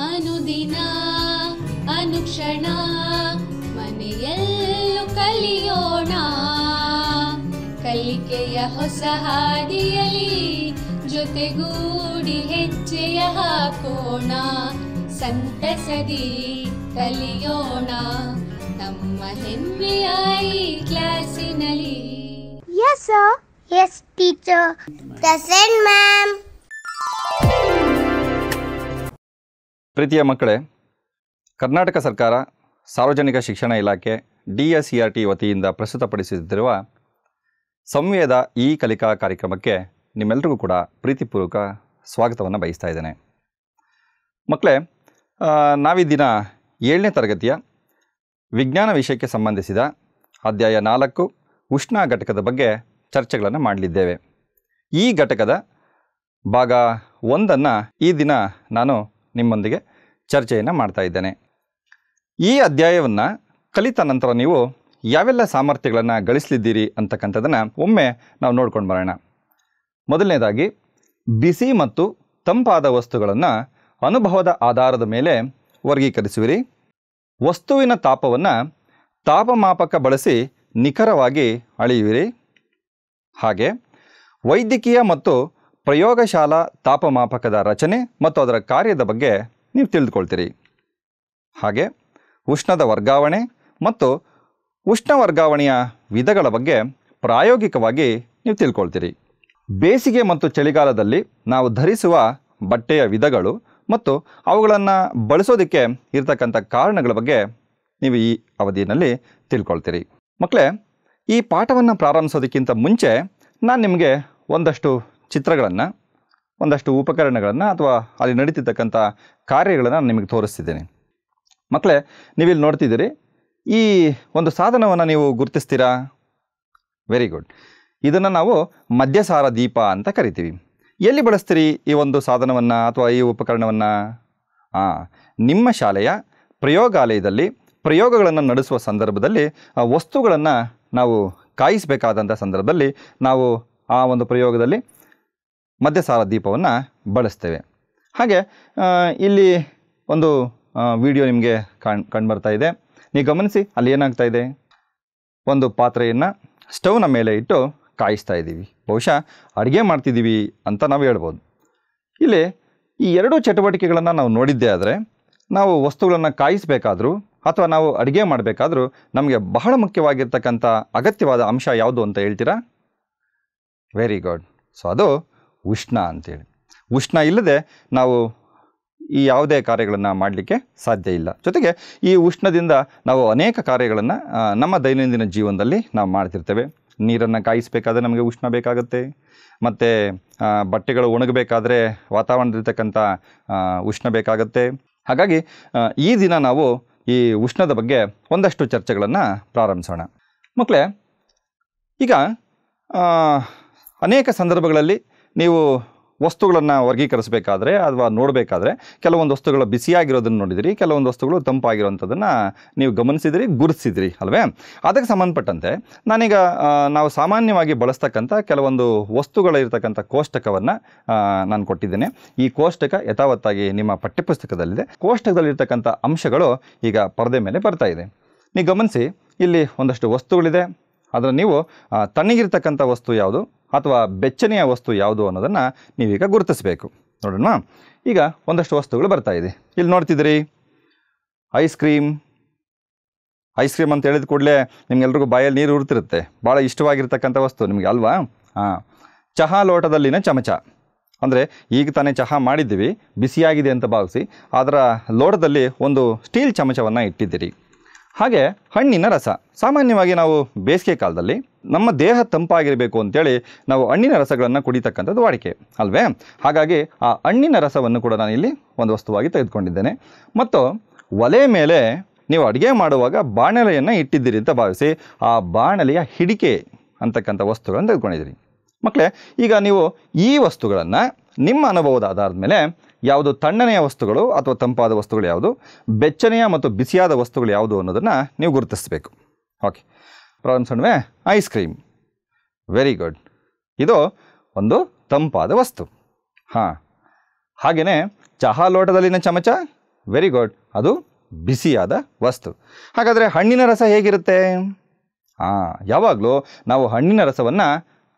ಅನುದಿನ ಅನುಕ್ಷಣ ಮನೆಯಲ್ಲೂ ಕಲಿಯೋಣ, ಕಲಿಕೆಯ ಹೊಸ ಹಾದಿಯಲಿ ಜೊತೆಗೂಡಿ ಹೆಜ್ಜೆಯ ಹಾಕೋಣ, ಸಂತಸದಿ ಕಲಿಯೋಣ ನಮ್ಮ ಹೆಮ್ಮೆಯ ಈ ಕ್ಲಾಸಿನಲ್ಲಿ. Yes sir. Yes teacher. Present ma'am. ಪ್ರೀತಿಯ ಮಕ್ಕಳೇ, ಕರ್ನಾಟಕ ಸರ್ಕಾರ ಸಾರ್ವಜನಿಕ ಶಿಕ್ಷಣ ಇಲಾಖೆ DSERT ವತಿಯಿಂದ ಪ್ರಸ್ತುತಪಡಿಸುತ್ತಿರುವ ಸಂವೇದ ಈ ಕಲಿಕಾ ಕಾರ್ಯಕ್ರಮಕ್ಕೆ ನಿಮ್ಮೆಲ್ಲರಿಗೂ ಕೂಡ ಪ್ರೀತಿಪೂರ್ವಕ ಸ್ವಾಗತವನ್ನು ಬಯಸ್ತಾ ಇದ್ದೇನೆ. ಮಕ್ಕಳೇ, ನಾವೀ ದಿನ 7ನೇ ತರಗತಿಯ ವಿಜ್ಞಾನ ವಿಷಯಕ್ಕೆ ಸಂಬಂಧಿಸಿದ ಅಧ್ಯಾಯ 4 ಉಷ್ಣ ಘಟಕದ ಬಗ್ಗೆ ಚರ್ಚೆಗಳನ್ನು ಮಾಡಲಿದ್ದೇವೆ. ಈ ಘಟಕದ ಭಾಗ 1 ಈ ದಿನ ನಾನು ನಿಮ್ಮೊಂದಿಗೆ ಚರ್ಚೆಯನ್ನು ಮಾಡ್ತಾ ಇದ್ದೇನೆ. ಈ ಅಧ್ಯಾಯವನ್ನು ಕಲಿತ ನಂತರ ನೀವು ಯಾವೆಲ್ಲ ಸಾಮರ್ಥ್ಯಗಳನ್ನು ಗಳಿಸಲಿದ್ದೀರಿ ಅಂತಕ್ಕಂಥದ್ದನ್ನು ಒಮ್ಮೆ ನಾವು ನೋಡ್ಕೊಂಡು ಬರೋಣ. ಮೊದಲನೇದಾಗಿ, ಬಿಸಿ ಮತ್ತು ತಂಪಾದ ವಸ್ತುಗಳನ್ನು ಅನುಭವದ ಆಧಾರದ ಮೇಲೆ ವರ್ಗೀಕರಿಸುವಿರಿ. ವಸ್ತುವಿನ ತಾಪವನ್ನು ತಾಪಮಾಪಕ ಬಳಸಿ ನಿಖರವಾಗಿ ಅಳೆಯುವಿರಿ. ಹಾಗೆ ವೈದ್ಯಕೀಯ ಮತ್ತು ಪ್ರಯೋಗಶಾಲಾ ತಾಪಮಾಪಕದ ರಚನೆ ಮತ್ತು ಅದರ ಕಾರ್ಯದ ಬಗ್ಗೆ ನೀವು ತಿಳಿದುಕೊಳ್ತೀರಿ. ಹಾಗೆ ಉಷ್ಣದ ವರ್ಗಾವಣೆ ಮತ್ತು ಉಷ್ಣ ವರ್ಗಾವಣೆಯ ವಿಧಗಳ ಬಗ್ಗೆ ಪ್ರಾಯೋಗಿಕವಾಗಿ ನೀವು ತಿಳ್ಕೊಳ್ತೀರಿ. ಬೇಸಿಗೆ ಮತ್ತು ಚಳಿಗಾಲದಲ್ಲಿ ನಾವು ಧರಿಸುವ ಬಟ್ಟೆಯ ವಿಧಗಳು ಮತ್ತು ಅವುಗಳನ್ನು ಬಳಸೋದಕ್ಕೆ ಇರತಕ್ಕಂಥ ಕಾರಣಗಳ ಬಗ್ಗೆ ನೀವು ಈ ಅವಧಿಯಲ್ಲಿ ತಿಳ್ಕೊಳ್ತೀರಿ. ಮಕ್ಕಳೇ, ಈ ಪಾಠವನ್ನು ಪ್ರಾರಂಭಿಸೋದಕ್ಕಿಂತ ಮುಂಚೆ ನಾನು ನಿಮಗೆ ಒಂದಷ್ಟು ಚಿತ್ರಗಳನ್ನು, ಒಂದಷ್ಟು ಉಪಕರಣಗಳನ್ನು ಅಥವಾ ಅಲ್ಲಿ ನಡೀತಿರ್ತಕ್ಕಂಥ ಕಾರ್ಯಗಳನ್ನು ನಿಮಗೆ ತೋರಿಸ್ತಿದ್ದೇನೆ. ಮಕ್ಕಳೇ, ನೀವಿಲ್ಲಿ ನೋಡ್ತಿದ್ದೀರಿ, ಈ ಒಂದು ಸಾಧನವನ್ನು ನೀವು ಗುರುತಿಸ್ತೀರಾ? Very good. ಇದನ್ನು ನಾವು ಮಧ್ಯಸಾರ ದೀಪ ಅಂತ ಕರಿತೀವಿ. ಎಲ್ಲಿ ಬಳಸ್ತೀರಿ ಈ ಒಂದು ಸಾಧನವನ್ನು ಅಥವಾ ಈ ಉಪಕರಣವನ್ನು? ನಿಮ್ಮ ಶಾಲೆಯ ಪ್ರಯೋಗಾಲಯದಲ್ಲಿ ಪ್ರಯೋಗಗಳನ್ನು ನಡೆಸುವ ಸಂದರ್ಭದಲ್ಲಿ ವಸ್ತುಗಳನ್ನು ನಾವು ಕಾಯಿಸಬೇಕಾದಂಥ ಸಂದರ್ಭದಲ್ಲಿ ನಾವು ಆ ಒಂದು ಪ್ರಯೋಗದಲ್ಲಿ ಮಧ್ಯಸಾರ ದೀಪವನ್ನು ಬಳಸ್ತೇವೆ. ಹಾಗೆ ಇಲ್ಲಿ ಒಂದು ವಿಡಿಯೋ ನಿಮಗೆ ಕಂಡುಬರ್ತಾ ಇದೆ. ನೀವು ಗಮನಿಸಿ, ಅಲ್ಲಿ ಏನಾಗ್ತಾ ಇದೆ, ಒಂದು ಪಾತ್ರೆಯನ್ನು ಸ್ಟವ್ನ ಮೇಲೆ ಇಟ್ಟು ಕಾಯಿಸ್ತಾ ಇದ್ದೀವಿ. ಬಹುಶಃ ಅಡುಗೆ ಮಾಡ್ತಿದ್ದೀವಿ ಅಂತ ನಾವು ಹೇಳ್ಬೋದು. ಇಲ್ಲಿ ಈ ಎರಡೂ ಚಟುವಟಿಕೆಗಳನ್ನು ನಾವು ನೋಡಿದ್ದೇ ಆದರೆ, ನಾವು ವಸ್ತುಗಳನ್ನು ಕಾಯಿಸಬೇಕಾದ್ರೂ ಅಥವಾ ನಾವು ಅಡುಗೆ ಮಾಡಬೇಕಾದ್ರೂ ನಮಗೆ ಬಹಳ ಮುಖ್ಯವಾಗಿರ್ತಕ್ಕಂಥ ಅಗತ್ಯವಾದ ಅಂಶ ಯಾವುದು ಅಂತ ಹೇಳ್ತೀರಾ? Very good. ಸೊ ಅದು ಉಷ್ಣ ಅಂತೇಳಿ. ಉಷ್ಣ ಇಲ್ಲದೆ ನಾವು ಈ ಯಾವುದೇ ಕಾರ್ಯಗಳನ್ನು ಮಾಡಲಿಕ್ಕೆ ಸಾಧ್ಯ ಇಲ್ಲ. ಜೊತೆಗೆ ಈ ಉಷ್ಣದಿಂದ ನಾವು ಅನೇಕ ಕಾರ್ಯಗಳನ್ನು ನಮ್ಮ ದೈನಂದಿನ ಜೀವನದಲ್ಲಿ ನಾವು ಮಾಡ್ತಿರ್ತೇವೆ. ನೀರನ್ನು ಕಾಯಿಸಬೇಕಾದ್ರೆ ನಮಗೆ ಉಷ್ಣ ಬೇಕಾಗುತ್ತೆ, ಮತ್ತು ಬಟ್ಟೆಗಳು ಒಣಗಬೇಕಾದ್ರೆ ವಾತಾವರಣದಲ್ಲಿರ್ತಕ್ಕಂಥ ಉಷ್ಣ ಬೇಕಾಗುತ್ತೆ. ಹಾಗಾಗಿ ಈ ದಿನ ನಾವು ಈ ಉಷ್ಣದ ಬಗ್ಗೆ ಒಂದಷ್ಟು ಚರ್ಚೆಗಳನ್ನು ಪ್ರಾರಂಭಿಸೋಣ. ಮಕ್ಕಳೇ, ಈಗ ಅನೇಕ ಸಂದರ್ಭಗಳಲ್ಲಿ ನೀವು ವಸ್ತುಗಳನ್ನು ವರ್ಗೀಕರಿಸಬೇಕಾದ್ರೆ ಅಥವಾ ನೋಡಬೇಕಾದ್ರೆ ಕೆಲವೊಂದು ವಸ್ತುಗಳು ಬಿಸಿಯಾಗಿರೋದನ್ನು ನೋಡಿದಿರಿ, ಕೆಲವೊಂದು ವಸ್ತುಗಳು ತಂಪಾಗಿರೋವಂಥದ್ದನ್ನು ನೀವು ಗಮನಿಸಿದಿರಿ, ಗುರುತಿಸಿದಿರಿ ಅಲ್ವೇ? ಅದಕ್ಕೆ ಸಂಬಂಧಪಟ್ಟಂತೆ ನಾನೀಗ ನಾವು ಸಾಮಾನ್ಯವಾಗಿ ಬಳಸ್ತಕ್ಕಂಥ ಕೆಲವೊಂದು ವಸ್ತುಗಳಿರ್ತಕ್ಕಂಥ ಕೋಷ್ಟಕವನ್ನು ನಾನು ಕೊಟ್ಟಿದ್ದೇನೆ. ಈ ಕೋಷ್ಟಕ ಯಥಾವತ್ತಾಗಿ ನಿಮ್ಮ ಪಠ್ಯಪುಸ್ತಕದಲ್ಲಿದೆ. ಕೋಷ್ಟಕದಲ್ಲಿರ್ತಕ್ಕಂಥ ಅಂಶಗಳು ಈಗ ಪರದೆ ಮೇಲೆ ಬರ್ತಾ ಇದೆ. ನೀವು ಗಮನಿಸಿ, ಇಲ್ಲಿ ಒಂದಷ್ಟು ವಸ್ತುಗಳಿದೆ. ಅದರ ನೀವು ತಣ್ಣಗಿರ್ತಕ್ಕಂಥ ವಸ್ತು ಯಾವುದು ಅಥವಾ ಬೆಚ್ಚನೆಯ ವಸ್ತು ಯಾವುದು ಅನ್ನೋದನ್ನು ನೀವೀಗ ಗುರುತಿಸಬೇಕು. ನೋಡೋಣ. ಈಗ ಒಂದಷ್ಟು ವಸ್ತುಗಳು ಬರ್ತಾ ಇದೆ. ಇಲ್ಲಿ ನೋಡ್ತಿದ್ದೀರಿ, ಐಸ್ ಕ್ರೀಮ್ ಅಂತ ಹೇಳಿದ ಕೂಡಲೇ ನಿಮ್ಗೆಲ್ರಿಗೂ ಬಾಯಲ್ಲಿ ನೀರು ಉರ್ತಿರುತ್ತೆ. ಭಾಳ ಇಷ್ಟವಾಗಿರ್ತಕ್ಕಂಥ ವಸ್ತು ನಿಮಗೆ ಅಲ್ವಾ? ಚಹಾ ಲೋಟದಲ್ಲಿನ ಚಮಚ. ಅಂದರೆ ಈಗ ತಾನೇ ಚಹಾ ಮಾಡಿದ್ದೀವಿ, ಬಿಸಿಯಾಗಿದೆ ಅಂತ ಭಾವಿಸಿ ಅದರ ಲೋಟದಲ್ಲಿ ಒಂದು ಸ್ಟೀಲ್ ಚಮಚವನ್ನು ಇಟ್ಟಿದ್ದೀರಿ. ಹಾಗೆ ಹಣ್ಣಿನ ರಸ. ಸಾಮಾನ್ಯವಾಗಿ ನಾವು ಬೇಸಿಗೆ ಕಾಲದಲ್ಲಿ ನಮ್ಮ ದೇಹ ತಂಪಾಗಿರಬೇಕು ಅಂತೇಳಿ ನಾವು ಹಣ್ಣಿನ ರಸಗಳನ್ನು ಕುಡಿತಕ್ಕಂಥದ್ದು ವಾಡಿಕೆ ಅಲ್ವೇ? ಹಾಗಾಗಿ ಆ ಹಣ್ಣಿನ ರಸವನ್ನು ಕೂಡ ನಾನಿಲ್ಲಿ ಒಂದು ವಸ್ತುವಾಗಿ ತೆಗೆದುಕೊಂಡಿದ್ದೇನೆ. ಮತ್ತು ಒಲೆ ಮೇಲೆ ನೀವು ಅಡುಗೆ ಮಾಡುವಾಗ ಬಾಣಲೆಯನ್ನು ಇಟ್ಟಿದ್ದೀರಿ ಅಂತ ಭಾವಿಸಿ ಆ ಬಾಣಲೆಯ ಹಿಡಿಕೆ ಅಂತಕ್ಕಂಥ ವಸ್ತುಗಳನ್ನು ತೆಗೆದುಕೊಂಡಿದ್ದೀರಿ. ಮಕ್ಕಳೇ, ಈಗ ನೀವು ಈ ವಸ್ತುಗಳನ್ನು ನಿಮ್ಮ ಅನುಭವದ ಆಧಾರದ ಮೇಲೆ ಯಾವುದು ತಣ್ಣನೆಯ ವಸ್ತುಗಳು ಅಥವಾ ತಂಪಾದ ವಸ್ತುಗಳು ಯಾವುದು, ಬೆಚ್ಚನೆಯ ಮತ್ತು ಬಿಸಿಯಾದ ವಸ್ತುಗಳು ಯಾವುದು ಅನ್ನೋದನ್ನು ನೀವು ಗುರುತಿಸಬೇಕು. ಓಕೆ, ಪ್ರಾರಂಭಿಸೋಣವೇ? Ice cream. Very good. ಇದು ಒಂದು ತಂಪಾದ ವಸ್ತು. ಹಾಗೆಯೇ ಚಹಾ ಲೋಟದಲ್ಲಿನ ಚಮಚ ವೆರಿ ಗುಡ್, ಅದು ಬಿಸಿಯಾದ ವಸ್ತು. ಹಾಗಾದರೆ ಹಣ್ಣಿನ ರಸ ಹೇಗಿರುತ್ತೆ? ಯಾವಾಗಲೂ ನಾವು ಹಣ್ಣಿನ ರಸವನ್ನು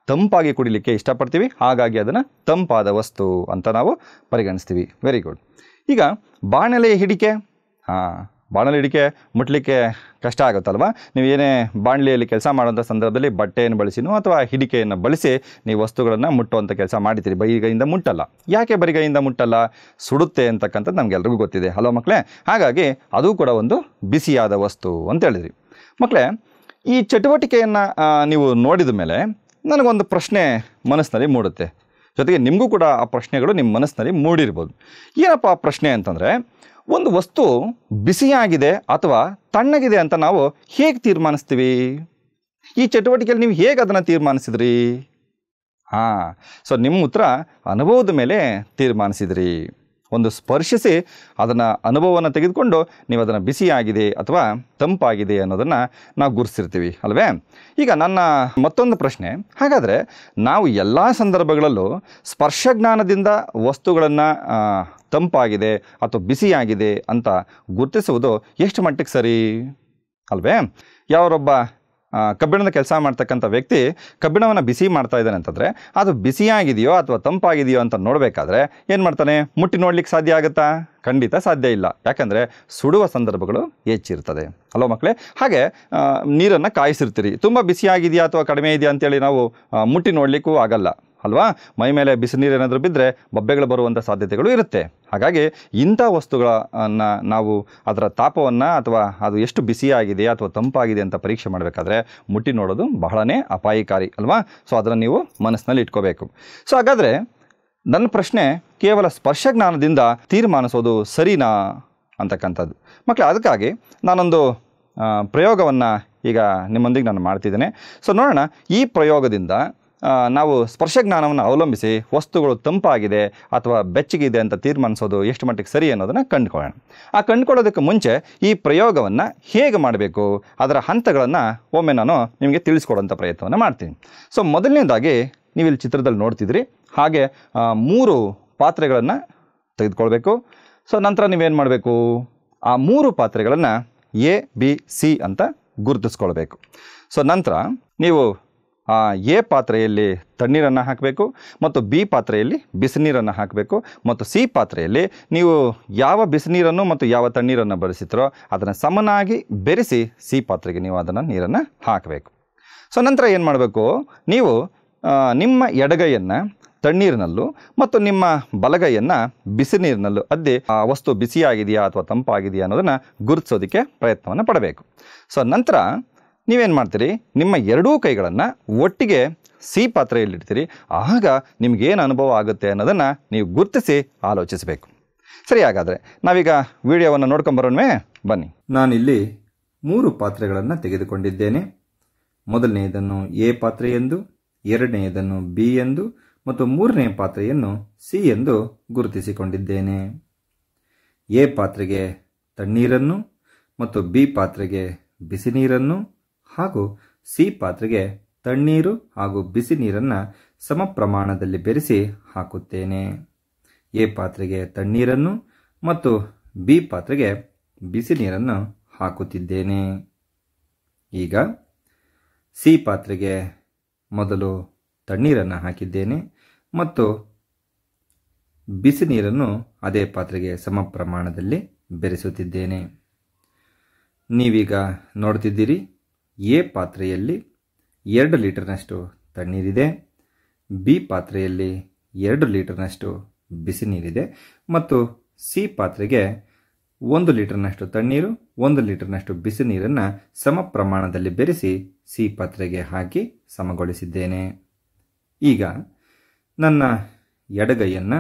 ತಂಪಾಗಿ ಕುಡಿಲಿಕ್ಕೆ ಇಷ್ಟಪಡ್ತೀವಿ, ಹಾಗಾಗಿ ಅದನ್ನು ತಂಪಾದ ವಸ್ತು ಅಂತ ನಾವು ಪರಿಗಣಿಸ್ತೀವಿ. Very good. ಈಗ ಬಾಣಲೆಯ ಹಿಡಿಕೆ, ಬಾಣಲೆ ಹಿಡಿಕೆ ಮುಟ್ಲಿಕ್ಕೆ ಕಷ್ಟ ಆಗುತ್ತಲ್ವ? ನೀವು ಏನೇ ಬಾಣಲೆಯಲ್ಲಿ ಕೆಲಸ ಮಾಡೋಂಥ ಸಂದರ್ಭದಲ್ಲಿ ಬಟ್ಟೆಯನ್ನು ಬಳಸಿನೋ ಅಥವಾ ಹಿಡಿಕೆಯನ್ನು ಬಳಸಿ ನೀವು ವಸ್ತುಗಳನ್ನು ಮುಟ್ಟುವಂಥ ಕೆಲಸ ಮಾಡ್ತೀರಿ. ಬರಿಗೈಯಿಂದ ಮುಟ್ಟಲ್ಲ. ಯಾಕೆ ಬರಿಗೈಯಿಂದ ಮುಟ್ಟಲ್ಲ? ಸುಡುತ್ತೆ ಅಂತಕ್ಕಂಥದ್ದು ನಮಗೆಲ್ರಿಗೂ ಗೊತ್ತಿದೆ ಅಲ್ವ ಮಕ್ಕಳೇ? ಹಾಗಾಗಿ ಅದು ಕೂಡ ಒಂದು ಬಿಸಿಯಾದ ವಸ್ತು ಅಂತ ಹೇಳಿದ್ರಿ. ಮಕ್ಕಳೇ, ಈ ಚಟುವಟಿಕೆಯನ್ನು ನೀವು ನೋಡಿದ ಮೇಲೆ ನನಗೊಂದು ಪ್ರಶ್ನೆ ಮನಸ್ಸಿನಲ್ಲಿ ಮೂಡುತ್ತೆ. ಜೊತೆಗೆ ನಿಮಗೂ ಕೂಡ ಆ ಪ್ರಶ್ನೆಗಳು ನಿಮ್ಮ ಮನಸ್ಸಿನಲ್ಲಿ ಮೂಡಿರ್ಬೋದು. ಏನಪ್ಪ ಆ ಪ್ರಶ್ನೆ ಅಂತಂದರೆ, ಒಂದು ವಸ್ತು ಬಿಸಿಯಾಗಿದೆ ಅಥವಾ ತಣ್ಣಗಿದೆ ಅಂತ ನಾವು ಹೇಗೆ ತೀರ್ಮಾನಿಸ್ತೀವಿ? ಈ ಚಟುವಟಿಕೆಯಲ್ಲಿ ನೀವು ಹೇಗೆ ಅದನ್ನು ತೀರ್ಮಾನಿಸಿದ್ರಿ? ಸೊ ನಿಮ್ಮ ಉತ್ತರ ಅನುಭವದ ಮೇಲೆ ತೀರ್ಮಾನಿಸಿದ್ರಿ. ಒಂದು ಸ್ಪರ್ಶಿಸಿ ಅದನ್ನು ಅನುಭವವನ್ನು ತೆಗೆದುಕೊಂಡು ನೀವು ಅದನ್ನು ಬಿಸಿಯಾಗಿದೆ ಅಥವಾ ತಂಪಾಗಿದೆ ಅನ್ನೋದನ್ನು ನಾವು ಗುರುತಿಸಿರ್ತೀವಿ ಅಲ್ವೇ? ಈಗ ನನ್ನ ಮತ್ತೊಂದು ಪ್ರಶ್ನೆ, ಹಾಗಾದರೆ ನಾವು ಎಲ್ಲ ಸಂದರ್ಭಗಳಲ್ಲೂ ಸ್ಪರ್ಶಜ್ಞಾನದಿಂದ ವಸ್ತುಗಳನ್ನು ತಂಪಾಗಿದೆ ಅಥವಾ ಬಿಸಿಯಾಗಿದೆ ಅಂತ ಗುರುತಿಸುವುದು ಎಷ್ಟು ಮಟ್ಟಿಗೆ ಸರಿ ಅಲ್ವೇ? ಯಾವರೊಬ್ಬ ಕಬ್ಬಿಣದ ಕೆಲಸ ಮಾಡ್ತಕ್ಕಂಥ ವ್ಯಕ್ತಿ ಕಬ್ಬಿಣವನ್ನು ಬಿಸಿ ಮಾಡ್ತಾ ಇದ್ದಾನೆ ಅಂತಂದರೆ ಅದು ಬಿಸಿಯಾಗಿದೆಯೋ ಅಥವಾ ತಂಪಾಗಿದೆಯೋ ಅಂತ ನೋಡಬೇಕಾದ್ರೆ ಏನು ಮಾಡ್ತಾನೆ? ಮುಟ್ಟಿ ನೋಡ್ಲಿಕ್ಕೆ ಸಾಧ್ಯ ಆಗುತ್ತಾ? ಖಂಡಿತ ಸಾಧ್ಯ ಇಲ್ಲ. ಯಾಕಂದರೆ ಸುಡುವ ಸಂದರ್ಭಗಳು ಹೆಚ್ಚಿರ್ತದೆ ಅಲ್ವ ಮಕ್ಕಳೇ? ಹಾಗೆ ನೀರನ್ನು ಕಾಯಿಸಿರ್ತೀರಿ, ತುಂಬ ಬಿಸಿಯಾಗಿದೆಯಾ ಅಥವಾ ಕಡಿಮೆ ಇದೆಯಾ ಅಂತೇಳಿ ನಾವು ಮುಟ್ಟಿ ನೋಡಲಿಕ್ಕೂ ಆಗಲ್ಲ ಅಲ್ವಾ? ಮೈ ಮೇಲೆ ಬಿಸಿ ನೀರು ಏನಾದರೂ ಬಿದ್ದರೆ ಬೊಬ್ಬೆಗಳು ಬರುವಂಥ ಸಾಧ್ಯತೆಗಳು ಇರುತ್ತೆ. ಹಾಗಾಗಿ ಇಂಥ ವಸ್ತುಗಳನ್ನು ನಾವು ಅದರ ತಾಪವನ್ನು ಅಥವಾ ಅದು ಎಷ್ಟು ಬಿಸಿಯಾಗಿದೆ ಅಥವಾ ತಂಪಾಗಿದೆ ಅಂತ ಪರೀಕ್ಷೆ ಮಾಡಬೇಕಾದ್ರೆ ಮುಟ್ಟಿ ನೋಡೋದು ಬಹಳನೇ ಅಪಾಯಕಾರಿ ಅಲ್ವಾ? ಸೊ ಅದನ್ನು ನೀವು ಮನಸ್ಸಿನಲ್ಲಿ ಇಟ್ಕೋಬೇಕು. ಸೊ ಹಾಗಾದರೆ ನನ್ನ ಪ್ರಶ್ನೆ, ಕೇವಲ ಸ್ಪರ್ಶಜ್ಞಾನದಿಂದ ತೀರ್ಮಾನಿಸೋದು ಸರಿನಾ ಅಂತಕ್ಕಂಥದ್ದು. ಮಕ್ಕಳೇ, ಅದಕ್ಕಾಗಿ ನಾನೊಂದು ಪ್ರಯೋಗವನ್ನು ಈಗ ನಿಮ್ಮೊಂದಿಗೆ ನಾನು ಮಾಡ್ತಿದ್ದೇನೆ. ಸೊ ನೋಡೋಣ, ಈ ಪ್ರಯೋಗದಿಂದ ನಾವು ಸ್ಪರ್ಶಜ್ಞಾನವನ್ನು ಅವಲಂಬಿಸಿ ವಸ್ತುಗಳು ತಂಪಾಗಿದೆ ಅಥವಾ ಬೆಚ್ಚಗಿದೆ ಅಂತ ತೀರ್ಮಾನಿಸೋದು ಎಷ್ಟು ಮಟ್ಟಿಗೆ ಸರಿ ಅನ್ನೋದನ್ನು ಕಂಡುಕೊಳ್ಳೋಣ. ಆ ಕಂಡುಕೊಳ್ಳೋದಕ್ಕೆ ಮುಂಚೆ ಈ ಪ್ರಯೋಗವನ್ನು ಹೇಗೆ ಮಾಡಬೇಕು ಅದರ ಹಂತಗಳನ್ನು ಒಮ್ಮೆ ನಾನು ನಿಮಗೆ ತಿಳಿಸ್ಕೊಡೋಂಥ ಪ್ರಯತ್ನವನ್ನು ಮಾಡ್ತೀನಿ. ಸೊ ಮೊದಲನೇದಾಗಿ ನೀವು ಇಲ್ಲಿ ಚಿತ್ರದಲ್ಲಿ ನೋಡ್ತಿದ್ರಿ ಹಾಗೆ 3 ಪಾತ್ರೆಗಳನ್ನು ತೆಗೆದುಕೊಳ್ಬೇಕು. ಸೊ ನಂತರ ನೀವೇನು ಮಾಡಬೇಕು? ಆ 3 ಪಾತ್ರೆಗಳನ್ನು A, B, C ಅಂತ ಗುರುತಿಸ್ಕೊಳ್ಬೇಕು. ಸೊ ನಂತರ ನೀವು ಎ ಪಾತ್ರೆಯಲ್ಲಿ ತಣ್ಣೀರನ್ನು ಹಾಕಬೇಕು ಮತ್ತು ಬಿ ಪಾತ್ರೆಯಲ್ಲಿ ಬಿಸಿನೀರನ್ನು ಹಾಕಬೇಕು ಮತ್ತು ಸಿ ಪಾತ್ರೆಯಲ್ಲಿ ನೀವು ಯಾವ ಬಿಸಿನೀರನ್ನು ಮತ್ತು ಯಾವ ತಣ್ಣೀರನ್ನು ಬಳಸಿದ್ರೋ ಅದನ್ನು ಸಮನಾಗಿ ಬೆರೆಸಿ ಸಿ ಪಾತ್ರೆಗೆ ನೀವು ಅದನ್ನು ನೀರನ್ನು ಹಾಕಬೇಕು. ಸೊ ನಂತರ ಏನು ಮಾಡಬೇಕು? ನೀವು ನಿಮ್ಮ ಎಡಗೈಯನ್ನು ತಣ್ಣೀರಿನಲ್ಲೂ ಮತ್ತು ನಿಮ್ಮ ಬಲಗೈಯನ್ನು ಬಿಸಿನೀರಿನಲ್ಲೂ ಅದ್ದಿ ಆ ವಸ್ತು ಬಿಸಿಯಾಗಿದೆಯಾ ಅಥವಾ ತಂಪಾಗಿದೆಯಾ ಅನ್ನೋದನ್ನು ಗುರುತಿಸೋದಕ್ಕೆ ಪ್ರಯತ್ನವನ್ನು ಪಡಬೇಕು. ಸೊ ನಂತರ ನೀವೇನು ಮಾಡ್ತೀರಿ? ನಿಮ್ಮ ಎರಡೂ ಕೈಗಳನ್ನು ಒಟ್ಟಿಗೆ ಸಿ ಪಾತ್ರೆಯಲ್ಲಿಡ್ತೀರಿ. ಆಗ ನಿಮಗೇನು ಅನುಭವ ಆಗುತ್ತೆ ಅನ್ನೋದನ್ನು ನೀವು ಗುರುತಿಸಿ ಆಲೋಚಿಸಬೇಕು. ಸರಿ, ಹಾಗಾದರೆ ನಾವೀಗ ವಿಡಿಯೋವನ್ನು ನೋಡ್ಕೊಂಬರೋಣವೇ? ಬನ್ನಿ. ನಾನಿಲ್ಲಿ 3 ಪಾತ್ರೆಗಳನ್ನು ತೆಗೆದುಕೊಂಡಿದ್ದೇನೆ. ಮೊದಲನೆಯದನ್ನು ಎ ಪಾತ್ರೆ ಎಂದು, ಎರಡನೆಯದನ್ನು ಬಿ ಎಂದು ಮತ್ತು ಮೂರನೇ ಪಾತ್ರೆಯನ್ನು ಸಿ ಎಂದು ಗುರುತಿಸಿಕೊಂಡಿದ್ದೇನೆ. ಎ ಪಾತ್ರೆಗೆ ತಣ್ಣೀರನ್ನು ಮತ್ತು ಬಿ ಪಾತ್ರೆಗೆ ಬಿಸಿ ನೀರನ್ನು ಹಾಗೂ ಸಿ ಪಾತ್ರೆಗೆ ತಣ್ಣೀರು ಹಾಗೂ ಬಿಸಿ ನೀರನ್ನು ಸಮ ಪ್ರಮಾಣದಲ್ಲಿ ಬೆರೆಸಿ ಹಾಕುತ್ತೇನೆ. ಎ ಪಾತ್ರೆಗೆ ತಣ್ಣೀರನ್ನು ಮತ್ತು ಬಿ ಪಾತ್ರೆಗೆ ಬಿಸಿ ನೀರನ್ನು ಹಾಕುತ್ತಿದ್ದೇನೆ. ಈಗ ಸಿ ಪಾತ್ರೆಗೆ ಮೊದಲು ತಣ್ಣೀರನ್ನು ಹಾಕಿದ್ದೇನೆ ಮತ್ತು ಬಿಸಿ ನೀರನ್ನು ಅದೇ ಪಾತ್ರೆಗೆ ಸಮ ಪ್ರಮಾಣದಲ್ಲಿ ಬೆರೆಸುತ್ತಿದ್ದೇನೆ. ನೀವೀಗ ನೋಡ್ತಿದ್ದೀರಿ, ಎ ಪಾತ್ರೆಯಲ್ಲಿ 2 ಲೀಟರ್ನಷ್ಟು ತಣ್ಣೀರಿದೆ, ಬಿ ಪಾತ್ರೆಯಲ್ಲಿ 2 ಲೀಟರ್ನಷ್ಟು ಬಿಸಿ ನೀರಿದೆ ಮತ್ತು ಸಿ ಪಾತ್ರೆಗೆ 1 ಲೀಟರ್ನಷ್ಟು ತಣ್ಣೀರು 1 ಲೀಟರ್ನಷ್ಟು ಬಿಸಿ ನೀರನ್ನು ಸಮ ಪ್ರಮಾಣದಲ್ಲಿ ಬೆರೆಸಿ ಸಿ ಪಾತ್ರೆಗೆ ಹಾಕಿ ಸಮಗೊಳಿಸಿದ್ದೇನೆ. ಈಗ ನನ್ನ ಎಡಗೈಯನ್ನು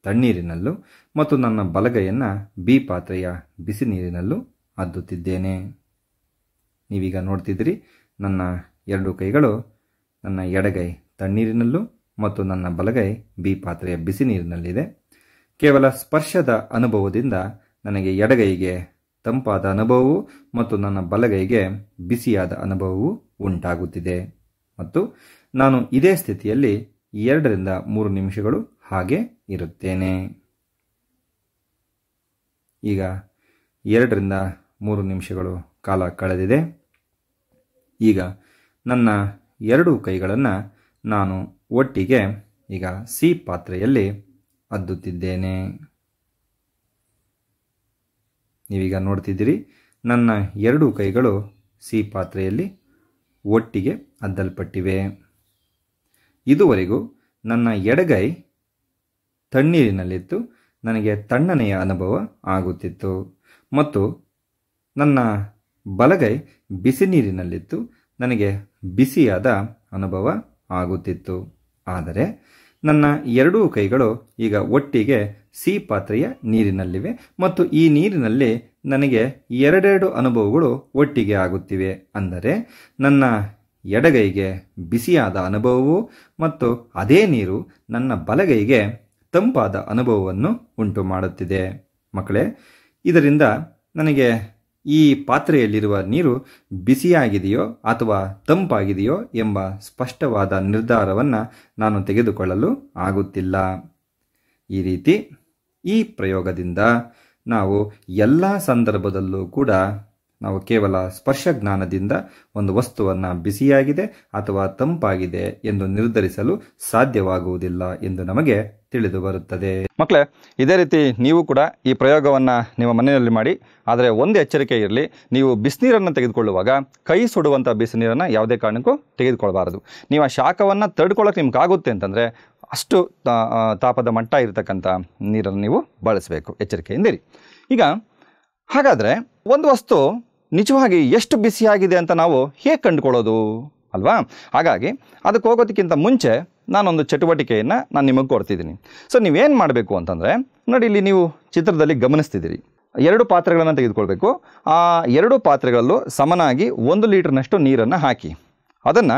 ತಣ್ಣೀರಿನಲ್ಲೂ ಮತ್ತು ನನ್ನ ಬಲಗೈಯನ್ನು ಬಿ ಪಾತ್ರೆಯ ಬಿಸಿ ನೀರಿನಲ್ಲೂ ಅದ್ದುತ್ತಿದ್ದೇನೆ. ನೀವೀಗ ನೋಡ್ತಿದ್ದೀರಿ, ನನ್ನ 2 ಕೈಗಳು ನನ್ನ ಎಡಗೈ ತಣ್ಣೀರಿನಲ್ಲೂ ಮತ್ತು ನನ್ನ ಬಲಗೈ ಬಿ ಪಾತ್ರೆಯ ಬಿಸಿ ನೀರಿನಲ್ಲಿದೆ. ಕೇವಲ ಸ್ಪರ್ಶದ ಅನುಭವದಿಂದ ನನಗೆ ಎಡಗೈಗೆ ತಂಪಾದ ಅನುಭವವು ಮತ್ತು ನನ್ನ ಬಲಗೈಗೆ ಬಿಸಿಯಾದ ಅನುಭವವು ಉಂಟಾಗುತ್ತಿದೆ ಮತ್ತು ನಾನು ಇದೇ ಸ್ಥಿತಿಯಲ್ಲಿ 2 ರಿಂದ 3 ನಿಮಿಷಗಳು ಹಾಗೆ ಇರುತ್ತೇನೆ. ಈಗ 2 ರಿಂದ 3 ನಿಮಿಷಗಳು ಕಾಲ ಕಳೆದಿದೆ. ಈಗ ನನ್ನ 2 ಕೈಗಳನ್ನು ನಾನು ಒಟ್ಟಿಗೆ ಈಗ ಸಿ ಪಾತ್ರೆಯಲ್ಲಿ ಅದ್ದುತ್ತಿದ್ದೇನೆ. ನೀವೀಗ ನೋಡ್ತಿದ್ದೀರಿ, ನನ್ನ 2 ಕೈಗಳು ಸಿ ಪಾತ್ರೆಯಲ್ಲಿ ಒಟ್ಟಿಗೆ ಅದ್ದಲ್ಪಟ್ಟಿವೆ. ಇದುವರೆಗೂ ನನ್ನ ಎಡಗೈ ತಣ್ಣೀರಿನಲ್ಲಿತ್ತು, ನನಗೆ ತಣ್ಣನೆಯ ಅನುಭವ ಆಗುತ್ತಿತ್ತು, ಮತ್ತು ನನ್ನ ಬಲಗೈ ಬಿಸಿ ನೀರಿನಲ್ಲಿತ್ತು, ನನಗೆ ಬಿಸಿಯಾದ ಅನುಭವ ಆಗುತ್ತಿತ್ತು. ಆದರೆ ನನ್ನ 2 ಕೈಗಳು ಈಗ ಒಟ್ಟಿಗೆ ಸಿ ಪಾತ್ರೆಯ ನೀರಿನಲ್ಲಿವೆ ಮತ್ತು ಈ ನೀರಿನಲ್ಲಿ ನನಗೆ 2 ಅನುಭವಗಳು ಒಟ್ಟಿಗೆ ಆಗುತ್ತಿವೆ. ಅಂದರೆ ನನ್ನ ಎಡಗೈಗೆ ಬಿಸಿಯಾದ ಅನುಭವವು ಮತ್ತು ಅದೇ ನೀರು ನನ್ನ ಬಲಗೈಗೆ ತಂಪಾದ ಅನುಭವವನ್ನು ಉಂಟು ಮಾಡುತ್ತಿದೆ. ಮಕ್ಕಳೇ, ಇದರಿಂದ ನನಗೆ ಈ ಪಾತ್ರೆಯಲ್ಲಿರುವ ನೀರು ಬಿಸಿಯಾಗಿದೆಯೋ ಅಥವಾ ತಂಪಾಗಿದೆಯೋ ಎಂಬ ಸ್ಪಷ್ಟವಾದ ನಿರ್ಧಾರವನ್ನು ನಾನು ತೆಗೆದುಕೊಳ್ಳಲು ಆಗುತ್ತಿಲ್ಲ. ಈ ರೀತಿ ಈ ಪ್ರಯೋಗದಿಂದ ನಾವು ಎಲ್ಲ ಸಂದರ್ಭದಲ್ಲೂ ಕೂಡ ನಾವು ಕೇವಲ ಸ್ಪರ್ಶ ಜ್ಞಾನದಿಂದ ಒಂದು ವಸ್ತುವನ್ನು ಬಿಸಿಯಾಗಿದೆ ಅಥವಾ ತಂಪಾಗಿದೆ ಎಂದು ನಿರ್ಧರಿಸಲು ಸಾಧ್ಯವಾಗುವುದಿಲ್ಲ ಎಂದು ನಮಗೆ ತಿಳಿದು ಬರುತ್ತದೆ. ಮಕ್ಕಳೇ, ಇದೇ ರೀತಿ ನೀವು ಕೂಡ ಈ ಪ್ರಯೋಗವನ್ನು ನಿಮ್ಮ ಮನೆಯಲ್ಲಿ ಮಾಡಿ. ಆದರೆ ಒಂದು ಎಚ್ಚರಿಕೆ ಇರಲಿ, ನೀವು ಬಿಸಿನೀರನ್ನು ತೆಗೆದುಕೊಳ್ಳುವಾಗ ಕೈ ಸುಡುವಂಥ ಬಿಸಿನೀರನ್ನು ಯಾವುದೇ ಕಾರಣಕ್ಕೂ ತೆಗೆದುಕೊಳ್ಬಾರದು. ನೀವು ಆ ಶಾಖವನ್ನು ತಡ್ಕೊಳ್ಳೋಕೆ ನಿಮ್ಗೆ ಆಗುತ್ತೆ ಅಂತಂದರೆ ಅಷ್ಟು ತಾಪದ ಮಟ್ಟ ಇರತಕ್ಕಂಥ ನೀರನ್ನು ನೀವು ಬಳಸಬೇಕು. ಎಚ್ಚರಿಕೆಯಿಂದಿರಿ. ಈಗ ಹಾಗಾದರೆ ಒಂದು ವಸ್ತು ನಿಜವಾಗಿ ಎಷ್ಟು ಬಿಸಿಯಾಗಿದೆ ಅಂತ ನಾವು ಹೇಗೆ ಕಂಡುಕೊಳ್ಳೋದು ಅಲ್ವಾ? ಹಾಗಾಗಿ ಅದಕ್ಕೆ ಹೋಗೋದಕ್ಕಿಂತ ಮುಂಚೆ ನಾನೊಂದು ಚಟುವಟಿಕೆಯನ್ನು ನಾನು ನಿಮಗೆ ಕೊಡ್ತಿದ್ದೀನಿ. ಸೊ ನೀವೇನು ಮಾಡಬೇಕು ಅಂತಂದರೆ, ನೋಡಿ, ಇಲ್ಲಿ ನೀವು ಚಿತ್ರದಲ್ಲಿ ಗಮನಿಸ್ತಿದ್ದೀರಿ, 2 ಪಾತ್ರೆಗಳನ್ನು ತೆಗೆದುಕೊಳ್ಬೇಕು. ಆ 2 ಪಾತ್ರೆಗಳಲ್ಲೂ ಸಮನಾಗಿ 1 ಲೀಟರ್ನಷ್ಟು ನೀರನ್ನು ಹಾಕಿ ಅದನ್ನು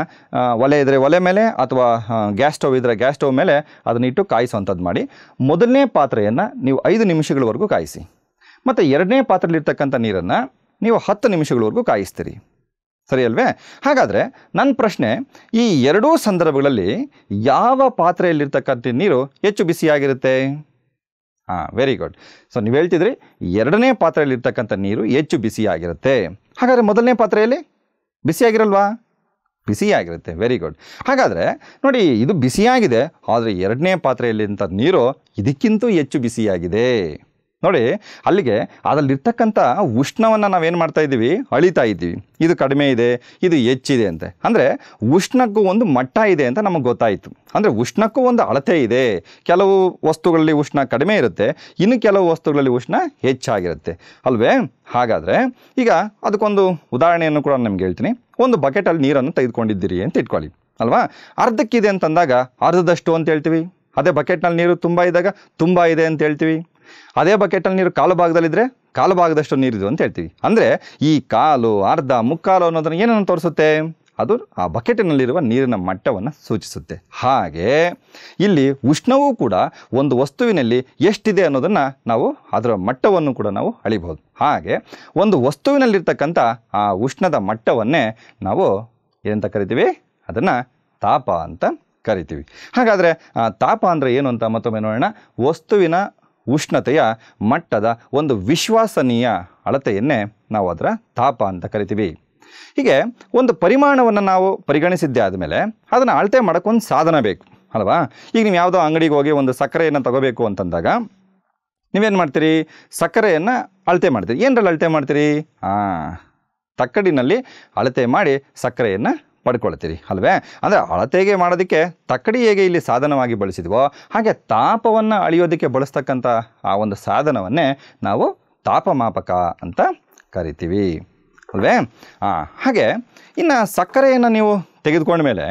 ಒಲೆ ಇದ್ದರೆ ಒಲೆ ಮೇಲೆ ಅಥವಾ ಗ್ಯಾಸ್ ಸ್ಟವ್ ಇದ್ದರೆ ಗ್ಯಾಸ್ ಸ್ಟವ್ ಮೇಲೆ ಅದನ್ನಿಟ್ಟು ಕಾಯಿಸುವಂಥದ್ದು ಮಾಡಿ. ಮೊದಲನೇ ಪಾತ್ರೆಯನ್ನು ನೀವು 5 ನಿಮಿಷಗಳವರೆಗೂ ಕಾಯಿಸಿ, ಮತ್ತು 2ನೇ ಪಾತ್ರೆಯಲ್ಲಿರ್ತಕ್ಕಂಥ ನೀರನ್ನು ನೀವು 10 ನಿಮಿಷಗಳವರೆಗೂ ಕಾಯಿಸ್ತೀರಿ. ಸರಿ ಅಲ್ವೇ? ಹಾಗಾದರೆ ನನ್ನ ಪ್ರಶ್ನೆ, ಈ 2 ಸಂದರ್ಭಗಳಲ್ಲಿ ಯಾವ ಪಾತ್ರೆಯಲ್ಲಿರ್ತಕ್ಕಂಥ ನೀರು ಹೆಚ್ಚು ಬಿಸಿಯಾಗಿರುತ್ತೆ? Very good. ಸೊ ನೀವು ಹೇಳ್ತಿದ್ರಿ 2ನೇ ಪಾತ್ರೆಯಲ್ಲಿರ್ತಕ್ಕಂಥ ನೀರು ಹೆಚ್ಚು ಬಿಸಿಯಾಗಿರುತ್ತೆ. ಹಾಗಾದರೆ ಮೊದಲನೇ ಪಾತ್ರೆಯಲ್ಲಿ ಬಿಸಿಯಾಗಿರಲ್ವಾ? ಬಿಸಿಯಾಗಿರುತ್ತೆ. Very good. ಹಾಗಾದರೆ ನೋಡಿ, ಇದು ಬಿಸಿಯಾಗಿದೆ, ಆದರೆ 2ನೇ ಪಾತ್ರೆಯಲ್ಲಿಂಥ ನೀರು ಇದಕ್ಕಿಂತ ಹೆಚ್ಚು ಬಿಸಿಯಾಗಿದೆ. ನೋಡಿ, ಅಲ್ಲಿಗೆ ಅದರಲ್ಲಿರ್ತಕ್ಕಂಥ ಉಷ್ಣವನ್ನು ನಾವೇನು ಮಾಡ್ತಾ ಇದ್ದೀವಿ? ಅಳಿತಾ ಇದ್ದೀವಿ. ಇದು ಕಡಿಮೆ ಇದೆ, ಇದು ಹೆಚ್ಚಿದೆ ಅಂತ. ಅಂದರೆ ಉಷ್ಣಕ್ಕೂ ಒಂದು ಮಟ್ಟ ಇದೆ ಅಂತ ನಮಗೆ ಗೊತ್ತಾಯಿತು. ಅಂದರೆ ಉಷ್ಣಕ್ಕೂ ಒಂದು ಅಳತೆ ಇದೆ. ಕೆಲವು ವಸ್ತುಗಳಲ್ಲಿ ಉಷ್ಣ ಕಡಿಮೆ ಇರುತ್ತೆ, ಇನ್ನು ಕೆಲವು ವಸ್ತುಗಳಲ್ಲಿ ಉಷ್ಣ ಹೆಚ್ಚಾಗಿರುತ್ತೆ ಅಲ್ವೇ? ಹಾಗಾದರೆ ಈಗ ಅದಕ್ಕೊಂದು ಉದಾಹರಣೆಯನ್ನು ಕೂಡ ನಿಮ್ಗೆ ಹೇಳ್ತೀನಿ. ಒಂದು ಬಕೆಟಲ್ಲಿ ನೀರನ್ನು ತೆಗೆದುಕೊಂಡಿದ್ದೀರಿ ಅಂತ ಇಟ್ಕೊಳ್ಳಿ ಅಲ್ವಾ? ಅರ್ಧಕ್ಕಿದೆ ಅಂತಂದಾಗ ಅರ್ಧದಷ್ಟು ಅಂತ ಹೇಳ್ತೀವಿ. ಅದೇ ಬಕೆಟ್ನಲ್ಲಿ ನೀರು ತುಂಬ ಇದ್ದಾಗ ತುಂಬ ಇದೆ ಅಂತ ಹೇಳ್ತೀವಿ. ಅದೇ ಬಕೆಟಲ್ಲಿ ನೀರು ಕಾಲು ಭಾಗದಲ್ಲಿದ್ದರೆ ಕಾಲು ಭಾಗದಷ್ಟು ನೀರಿದು ಅಂತ ಹೇಳ್ತೀವಿ. ಅಂದರೆ ಈ ಕಾಲು, ಅರ್ಧ, ಮುಕ್ಕಾಲು ಅನ್ನೋದನ್ನು ಏನನ್ನು ತೋರಿಸುತ್ತೆ? ಅದು ಆ ಬಕೆಟಿನಲ್ಲಿರುವ ನೀರಿನ ಮಟ್ಟವನ್ನು ಸೂಚಿಸುತ್ತೆ. ಹಾಗೆ ಇಲ್ಲಿ ಉಷ್ಣವೂ ಕೂಡ ಒಂದು ವಸ್ತುವಿನಲ್ಲಿ ಎಷ್ಟಿದೆ ಅನ್ನೋದನ್ನು ನಾವು ಅದರ ಮಟ್ಟವನ್ನು ಕೂಡ ನಾವು ಅಳಿಬಹುದು. ಹಾಗೆ ಒಂದು ವಸ್ತುವಿನಲ್ಲಿರ್ತಕ್ಕಂಥ ಆ ಉಷ್ಣದ ಮಟ್ಟವನ್ನೇ ನಾವು ಏನಂತ ಕರಿತೀವಿ? ಅದನ್ನು ತಾಪ ಅಂತ ಕರಿತೀವಿ. ಹಾಗಾದರೆ ತಾಪ ಅಂದರೆ ಏನು ಅಂತ ಮತ್ತೊಮ್ಮೆ ನೋಡೋಣ. ವಸ್ತುವಿನ ಉಷ್ಣತೆಯ ಮಟ್ಟದ ಒಂದು ವಿಶ್ವಾಸನೀಯ ಅಳತೆಯನ್ನೇ ನಾವು ಅದರ ತಾಪ ಅಂತ ಕರಿತೀವಿ. ಹೀಗೆ ಒಂದು ಪರಿಮಾಣವನ್ನು ನಾವು ಪರಿಗಣಿಸಿದ್ದೇ ಆದಮೇಲೆ ಅದನ್ನು ಅಳತೆ ಮಾಡೋಕ್ಕೊಂದು ಸಾಧನ ಬೇಕು ಅಲ್ವಾ? ಈಗ ನೀವು ಯಾವುದೋ ಅಂಗಡಿಗೆ ಹೋಗಿ ಒಂದು ಸಕ್ಕರೆಯನ್ನು ತಗೋಬೇಕು ಅಂತಂದಾಗ ನೀವೇನು ಮಾಡ್ತೀರಿ? ಸಕ್ಕರೆಯನ್ನು ಅಳತೆ ಮಾಡ್ತೀರಿ. ಏನರಲ್ಲಿ ಅಳತೆ ಮಾಡ್ತೀರಿ? ತಕ್ಕಡಿನಲ್ಲಿ ಅಳತೆ ಮಾಡಿ ಸಕ್ಕರೆಯನ್ನು ಪಡ್ಕೊಳ್ತೀರಿ ಅಲ್ವೇ? ಅಂದರೆ ಅಳತೆಗೆ ಮಾಡೋದಕ್ಕೆ ತಕ್ಕಡಿ ಹೇಗೆ ಇಲ್ಲಿ ಸಾಧನವಾಗಿ ಬಳಸಿದ್ವೋ ಹಾಗೆ ತಾಪವನ್ನು ಅಳೆಯೋದಕ್ಕೆ ಬಳಸ್ತಕ್ಕಂಥ ಆ ಒಂದು ಸಾಧನವನ್ನೇ ನಾವು ತಾಪಮಾಪಕ ಅಂತ ಕರಿತೀವಿ ಅಲ್ವೇ? ಹಾಗೆ ಇನ್ನು ಸಕ್ಕರೆಯನ್ನು ನೀವು ತೆಗೆದುಕೊಂಡ ಮೇಲೆ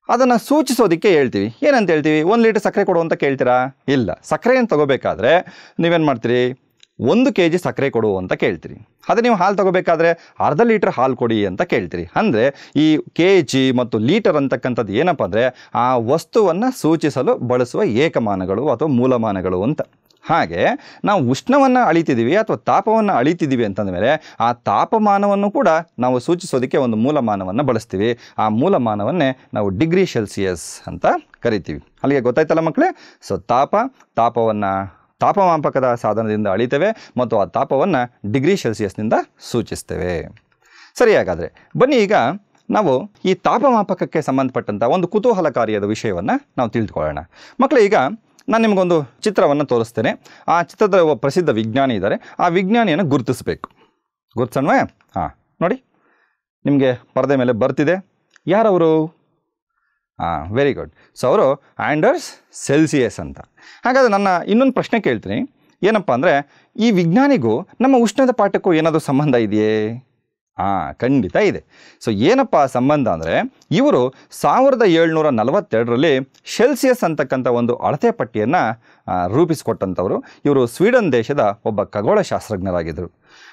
ಅದನ್ನು ಸೂಚಿಸೋದಕ್ಕೆ ಹೇಳ್ತೀವಿ. ಏನಂತ ಹೇಳ್ತೀವಿ? 1 ಲೀಟರ್ ಸಕ್ಕರೆ ಕೊಡು ಅಂತ ಕೇಳ್ತೀರಾ? ಇಲ್ಲ. ಸಕ್ಕರೆಯನ್ನು ತಗೋಬೇಕಾದ್ರೆ ನೀವೇನು ಮಾಡ್ತೀರಿ? 1 kg ಸಕ್ಕರೆ ಕೊಡು ಅಂತ ಕೇಳ್ತೀರಿ. ಅದೇ ನೀವು ಹಾಲು ತಗೋಬೇಕಾದ್ರೆ ಅರ್ಧ ಲೀಟರ್ ಹಾಲು ಕೊಡಿ ಅಂತ ಕೇಳ್ತೀರಿ. ಅಂದರೆ ಈ kg ಮತ್ತು ಲೀಟರ್ ಅಂತಕ್ಕಂಥದ್ದು ಏನಪ್ಪ ಅಂದರೆ ಆ ವಸ್ತುವನ್ನು ಸೂಚಿಸಲು ಬಳಸುವ ಏಕಮಾನಗಳು ಅಥವಾ ಮೂಲಮಾನಗಳು ಅಂತ. ಹಾಗೆ ನಾವು ಉಷ್ಣವನ್ನು ಅಳಿತಿದ್ದೀವಿ ಅಥವಾ ತಾಪವನ್ನು ಅಳಿತಿದ್ದೀವಿ ಅಂತಂದಮೇಲೆ ಆ ತಾಪಮಾನವನ್ನು ಕೂಡ ನಾವು ಸೂಚಿಸೋದಕ್ಕೆ ಒಂದು ಮೂಲಮಾನವನ್ನು ಬಳಸ್ತೀವಿ. ಆ ಮೂಲಮಾನವನ್ನೇ ನಾವು ಡಿಗ್ರಿ ಸೆಲ್ಸಿಯಸ್ ಅಂತ ಕರಿತೀವಿ. ಅಲ್ಲಿಗೆ ಗೊತ್ತಾಯ್ತಲ್ಲ ಮಕ್ಕಳೇ? ಸೊ ತಾಪವನ್ನು ತಾಪಮಾಪಕದ ಸಾಧನದಿಂದ ಅಳಿತೇವೆ ಮತ್ತು ಆ ತಾಪವನ್ನು ಡಿಗ್ರಿ ಸೆಲ್ಸಿಯಸ್ನಿಂದ ಸೂಚಿಸ್ತೇವೆ. ಸರಿ, ಹಾಗಾದರೆ ಬನ್ನಿ ಈಗ ನಾವು ಈ ತಾಪಮಾಪಕಕ್ಕೆ ಸಂಬಂಧಪಟ್ಟಂಥ ಒಂದು ಕುತೂಹಲಕಾರಿಯಾದ ವಿಷಯವನ್ನು ನಾವು ತಿಳಿದುಕೊಳ್ಳೋಣ. ಮಕ್ಕಳು, ಈಗ ನಾನು ನಿಮಗೊಂದು ಚಿತ್ರವನ್ನು ತೋರಿಸ್ತೇನೆ. ಆ ಚಿತ್ರದ ಒಬ್ಬ ಪ್ರಸಿದ್ಧ ವಿಜ್ಞಾನಿ ಇದ್ದಾರೆ. ಆ ವಿಜ್ಞಾನಿಯನ್ನು ಗುರುತಿಸಬೇಕು. ಗುರುತಿಸೋಣವೇ? ಹಾಂ, ನೋಡಿ ನಿಮಗೆ ಪರದೆ ಮೇಲೆ ಬರ್ತಿದೆ. ಯಾರವರು? Very good. ಸೊ ಅವರು ಆಂಡರ್ಸ್ ಸೆಲ್ಸಿಯಸ್ ಅಂತ. ಹಾಗಾದರೆ ನನ್ನ ಇನ್ನೊಂದು ಪ್ರಶ್ನೆ ಕೇಳ್ತೀನಿ. ಏನಪ್ಪ ಅಂದರೆ, ಈ ವಿಜ್ಞಾನಿಗೂ ನಮ್ಮ ಉಷ್ಣದ ಪಾಠಕ್ಕೂ ಏನಾದರೂ ಸಂಬಂಧ ಇದೆಯೇ? ಖಂಡಿತ ಇದೆ. ಸೊ ಏನಪ್ಪ ಸಂಬಂಧ ಅಂದರೆ, ಇವರು 1742ರಲ್ಲಿ ಸೆಲ್ಸಿಯಸ್ ಅಂತಕ್ಕಂಥ ಒಂದು ಅಳತೆ ಪಟ್ಟಿಯನ್ನು ರೂಪಿಸಿಕೊಟ್ಟಂಥವರು. ಇವರು ಸ್ವೀಡನ್ ದೇಶದ ಒಬ್ಬ ಖಗೋಳಶಾಸ್ತ್ರಜ್ಞರಾಗಿದ್ದರು.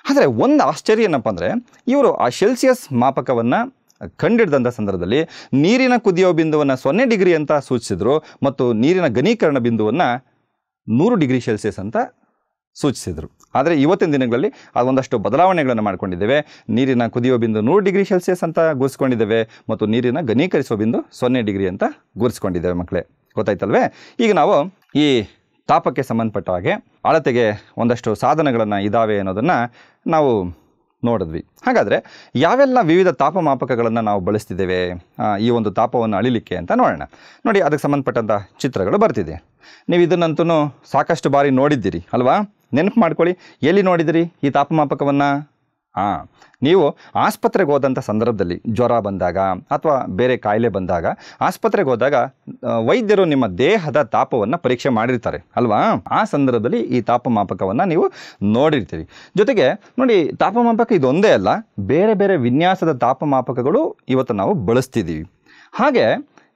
ಆದರೆ ಒಂದು ಆಶ್ಚರ್ಯ ಏನಪ್ಪ ಅಂದರೆ, ಇವರು ಆ ಸೆಲ್ಸಿಯಸ್ ಮಾಪಕವನ್ನು ಕಂಡಿಡಿದಂಥ ಸಂದರ್ಭದಲ್ಲಿ ನೀರಿನ ಕುದಿಯೋ ಬಿಂದುವನ್ನು 0 ಡಿಗ್ರಿ ಅಂತ ಸೂಚಿಸಿದರು ಮತ್ತು ನೀರಿನ ಘನೀಕರಣ ಬಿಂದುವನ್ನು 100 ಡಿಗ್ರಿ ಸೆಲ್ಸಿಯಸ್ ಅಂತ ಸೂಚಿಸಿದರು. ಆದರೆ ಇವತ್ತಿನ ದಿನಗಳಲ್ಲಿ ಅದೊಂದಷ್ಟು ಬದಲಾವಣೆಗಳನ್ನು ಮಾಡಿಕೊಂಡಿದ್ದೇವೆ. ನೀರಿನ ಕುದಿಯೋ ಬಿಂದು 100 ಡಿಗ್ರಿ ಸೆಲ್ಸಿಯಸ್ ಅಂತ ಗುರುತಿಸ್ಕೊಂಡಿದ್ದೇವೆ ಮತ್ತು ನೀರಿನ ಘನೀಕರಿಸುವ ಬಿಂದು 0 ಡಿಗ್ರಿ ಅಂತ ಗುರುತಿಸ್ಕೊಂಡಿದ್ದೇವೆ. ಮಕ್ಕಳೇ, ಗೊತ್ತಾಯ್ತಲ್ವೇ? ಈಗ ನಾವು ಈ ತಾಪಕ್ಕೆ ಸಂಬಂಧಪಟ್ಟ ಹಾಗೆ ಅಳತೆಗೆ ಒಂದಷ್ಟು ಸಾಧನಗಳನ್ನು ಇದ್ದಾವೆ ಅನ್ನೋದನ್ನು ನಾವು ನೋಡಿದ್ವಿ. ಹಾಗಾದರೆ ಯಾವೆಲ್ಲ ವಿವಿಧ ತಾಪಮಾಪಕಗಳನ್ನು ನಾವು ಬಳಸ್ತಿದ್ದೇವೆ ಈ ಒಂದು ತಾಪವನ್ನು ಅಳಿಲಿಕ್ಕೆ ಅಂತ ನೋಡೋಣ. ನೋಡಿ, ಅದಕ್ಕೆ ಸಂಬಂಧಪಟ್ಟಂಥ ಚಿತ್ರಗಳು ಬರ್ತಿದೆ. ನೀವು ಇದನ್ನಂತೂ ಸಾಕಷ್ಟು ಬಾರಿ ನೋಡಿದ್ದೀರಿ ಅಲ್ವಾ? ನೆನಪು ಮಾಡ್ಕೊಳ್ಳಿ, ಎಲ್ಲಿ ನೋಡಿದಿರಿ ಈ ತಾಪಮಾಪಕವನ್ನು? ನೀವು ಆಸ್ಪತ್ರೆಗೆ ಹೋದಂಥ ಸಂದರ್ಭದಲ್ಲಿ ಜ್ವರ ಬಂದಾಗ ಅಥವಾ ಬೇರೆ ಕಾಯಿಲೆ ಬಂದಾಗ ಆಸ್ಪತ್ರೆಗೆ ಹೋದಾಗ ವೈದ್ಯರು ನಿಮ್ಮ ದೇಹದ ತಾಪವನ್ನು ಪರೀಕ್ಷೆ ಮಾಡಿರ್ತಾರೆ ಅಲ್ವಾ? ಆ ಸಂದರ್ಭದಲ್ಲಿ ಈ ತಾಪಮಾಪಕವನ್ನು ನೀವು ನೋಡಿರ್ತೀರಿ. ಜೊತೆಗೆ ನೋಡಿ, ತಾಪಮಾಪಕ ಇದೊಂದೇ ಅಲ್ಲ, ಬೇರೆ ಬೇರೆ ವಿನ್ಯಾಸದ ತಾಪಮಾಪಕಗಳು ಇವತ್ತು ನಾವು ಬಳಸ್ತಿದ್ದೀವಿ. ಹಾಗೆ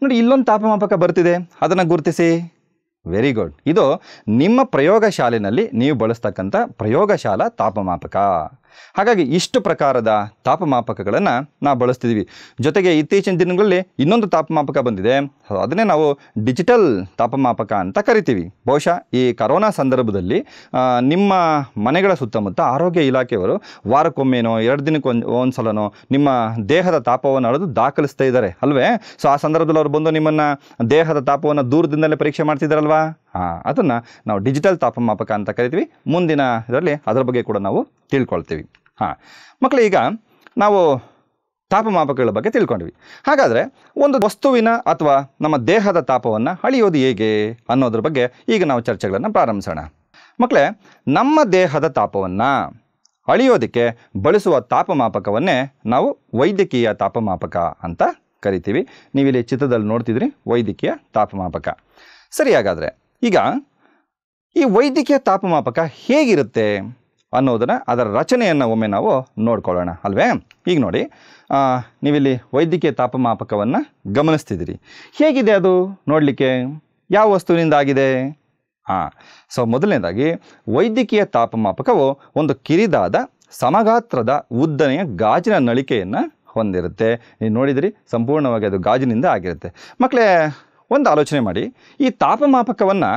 ನೋಡಿ, ಇಲ್ಲೊಂದು ತಾಪಮಾಪಕ ಬರ್ತಿದೆ, ಅದನ್ನು ಗುರುತಿಸಿ. Very good. ಇದು ನಿಮ್ಮ ಪ್ರಯೋಗಶಾಲೆಯಲ್ಲಿ ನೀವು ಬಳಸ್ತಕ್ಕಂಥ ಪ್ರಯೋಗಶಾಲಾ ತಾಪಮಾಪಕ. ಹಾಗಾಗಿ ಇಷ್ಟು ಪ್ರಕಾರದ ತಾಪಮಾಪಕಗಳನ್ನು ನಾವು ಬಳಸ್ತಿದ್ದೀವಿ. ಜೊತೆಗೆ ಇತ್ತೀಚಿನ ದಿನಗಳಲ್ಲಿ ಇನ್ನೊಂದು ತಾಪಮಾಪಕ ಬಂದಿದೆ, ಅದನ್ನೇ ನಾವು ಡಿಜಿಟಲ್ ತಾಪಮಾಪಕ ಅಂತ ಕರಿತೀವಿ. ಬಹುಶಃ ಈ ಕರೋನಾ ಸಂದರ್ಭದಲ್ಲಿ ನಿಮ್ಮ ಮನೆಗಳ ಸುತ್ತಮುತ್ತ ಆರೋಗ್ಯ ಇಲಾಖೆಯವರು ವಾರಕ್ಕೊಮ್ಮೆನೋ 2 ದಿನಕ್ಕೆ ಒಂದು ಸಲನೋ ನಿಮ್ಮ ದೇಹದ ತಾಪವನ್ನು ಅಳೆದು ದಾಖಲಿಸ್ತಾ ಇದ್ದಾರೆ ಅಲ್ವೇ? ಸೊ ಆ ಸಂದರ್ಭದಲ್ಲಿ ಅವರು ಬಂದು ನಿಮ್ಮನ್ನು ದೇಹದ ತಾಪವನ್ನು ದೂರದಿಂದಲೇ ಪರೀಕ್ಷೆ ಮಾಡ್ತಿದ್ದಾರಲ್ವಾ? ಅದನ್ನು ನಾವು ಡಿಜಿಟಲ್ ತಾಪಮಾಪಕ ಅಂತ ಕರಿತೀವಿ. ಮುಂದಿನ ಇದರಲ್ಲಿ ಅದರ ಬಗ್ಗೆ ಕೂಡ ನಾವು ತಿಳ್ಕೊಳ್ತೀವಿ. ಮಕ್ಕಳು, ಈಗ ನಾವು ತಾಪಮಾಪಕಗಳ ಬಗ್ಗೆ ತಿಳ್ಕೊಂಡ್ವಿ. ಹಾಗಾದರೆ ಒಂದು ವಸ್ತುವಿನ ಅಥವಾ ನಮ್ಮ ದೇಹದ ತಾಪವನ್ನು ಅಳೆಯೋದು ಹೇಗೆ ಅನ್ನೋದ್ರ ಬಗ್ಗೆ ಈಗ ನಾವು ಚರ್ಚೆಗಳನ್ನು ಪ್ರಾರಂಭಿಸೋಣ. ಮಕ್ಕಳೇ, ನಮ್ಮ ದೇಹದ ತಾಪವನ್ನು ಅಳೆಯೋದಕ್ಕೆ ಬಳಸುವ ತಾಪಮಾಪಕವನ್ನೇ ನಾವು ವೈದ್ಯಕೀಯ ತಾಪಮಾಪಕ ಅಂತ ಕರಿತೀವಿ. ನೀವಿಲ್ಲಿ ಚಿತ್ರದಲ್ಲಿ ನೋಡ್ತಿದ್ರಿ ವೈದ್ಯಕೀಯ ತಾಪಮಾಪಕ. ಸರಿ, ಹಾಗಾದರೆ ಈಗ ಈ ವೈದ್ಯಕೀಯ ತಾಪಮಾಪಕ ಹೇಗಿರುತ್ತೆ ಅನ್ನೋದನ್ನು, ಅದರ ರಚನೆಯನ್ನು ಒಮ್ಮೆ ನಾವು ನೋಡ್ಕೊಳ್ಳೋಣ ಅಲ್ವೇ? ಈಗ ನೋಡಿ, ನೀವಿಲ್ಲಿ ವೈದ್ಯಕೀಯ ತಾಪಮಾಪಕವನ್ನು ಗಮನಿಸ್ತಿದ್ದೀರಿ. ಹೇಗಿದೆ ಅದು ನೋಡಲಿಕ್ಕೆ? ಯಾವ ವಸ್ತುವಿನಿಂದ ಆಗಿದೆ? ಸೊ ಮೊದಲನೇದಾಗಿ ವೈದ್ಯಕೀಯ ತಾಪಮಾಪಕವು ಒಂದು ಕಿರಿದಾದ ಸಮಗಾತ್ರದ ಉದ್ದನೆಯ ಗಾಜಿನ ನಳಿಕೆಯನ್ನು ಹೊಂದಿರುತ್ತೆ. ನೀವು ನೋಡಿದಿರಿ, ಸಂಪೂರ್ಣವಾಗಿ ಅದು ಗಾಜಿನಿಂದ ಆಗಿರುತ್ತೆ. ಮಕ್ಕಳೇ, ಒಂದು ಆಲೋಚನೆ ಮಾಡಿ, ಈ ತಾಪಮಾಪಕವನ್ನು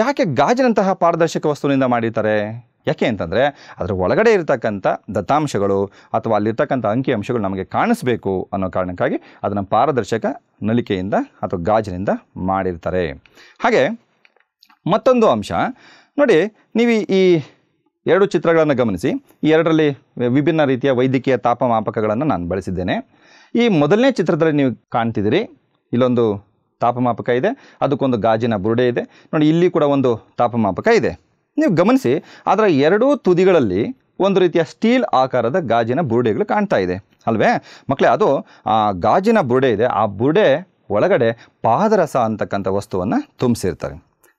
ಯಾಕೆ ಗಾಜಿನಂತಹ ಪಾರದರ್ಶಕ ವಸ್ತುವಿನಿಂದ ಮಾಡಿರ್ತಾರೆ? ಯಾಕೆ ಅಂತಂದರೆ ಅದರ ಒಳಗಡೆ ಇರತಕ್ಕಂಥ ದತ್ತಾಂಶಗಳು ಅಥವಾ ಅಲ್ಲಿರ್ತಕ್ಕಂಥ ಅಂಕಿಅಂಶಗಳು ನಮಗೆ ಕಾಣಿಸ್ಬೇಕು ಅನ್ನೋ ಕಾರಣಕ್ಕಾಗಿ ಅದನ್ನು ಪಾರದರ್ಶಕ ನಳಿಕೆಯಿಂದ ಅಥವಾ ಗಾಜಿನಿಂದ ಮಾಡಿರ್ತಾರೆ. ಹಾಗೆ ಮತ್ತೊಂದು ಅಂಶ ನೋಡಿ, ನೀವು ಈ 2 ಚಿತ್ರಗಳನ್ನು ಗಮನಿಸಿ. ಈ 2ರಲ್ಲಿ ವಿಭಿನ್ನ ರೀತಿಯ ವೈದ್ಯಕೀಯ ತಾಪಮಾಪಕಗಳನ್ನು ನಾನು ಬಳಸಿದ್ದೇನೆ. ಈ ಮೊದಲನೇ ಚಿತ್ರದಲ್ಲಿ ನೀವು ಕಾಣ್ತಿದ್ದೀರಿ, ಇಲ್ಲೊಂದು ತಾಪಮಾಪಕ ಇದೆ, ಅದಕ್ಕೊಂದು ಗಾಜಿನ ಬುರುಡೆ ಇದೆ. ನೋಡಿ, ಇಲ್ಲಿ ಕೂಡ ಒಂದು ತಾಪಮಾಪಕ ಇದೆ. ನೀವು ಗಮನಿಸಿ, ಅದರ 2 ತುದಿಗಳಲ್ಲಿ ಒಂದು ರೀತಿಯ ಸ್ಟೀಲ್ ಆಕಾರದ ಗಾಜಿನ ಬುರುಡೆಗಳು ಕಾಣ್ತಾ ಇದೆ ಅಲ್ವೇ? ಮಕ್ಕಳೇ, ಅದು ಆ ಗಾಜಿನ ಬುರುಡೆ ಇದೆ, ಆ ಬುರುಡೆ ಒಳಗಡೆ ಪಾದರಸ ಅಂತಕ್ಕಂಥ ವಸ್ತುವನ್ನು ತುಂಬಿಸಿರ್ತಾರೆ.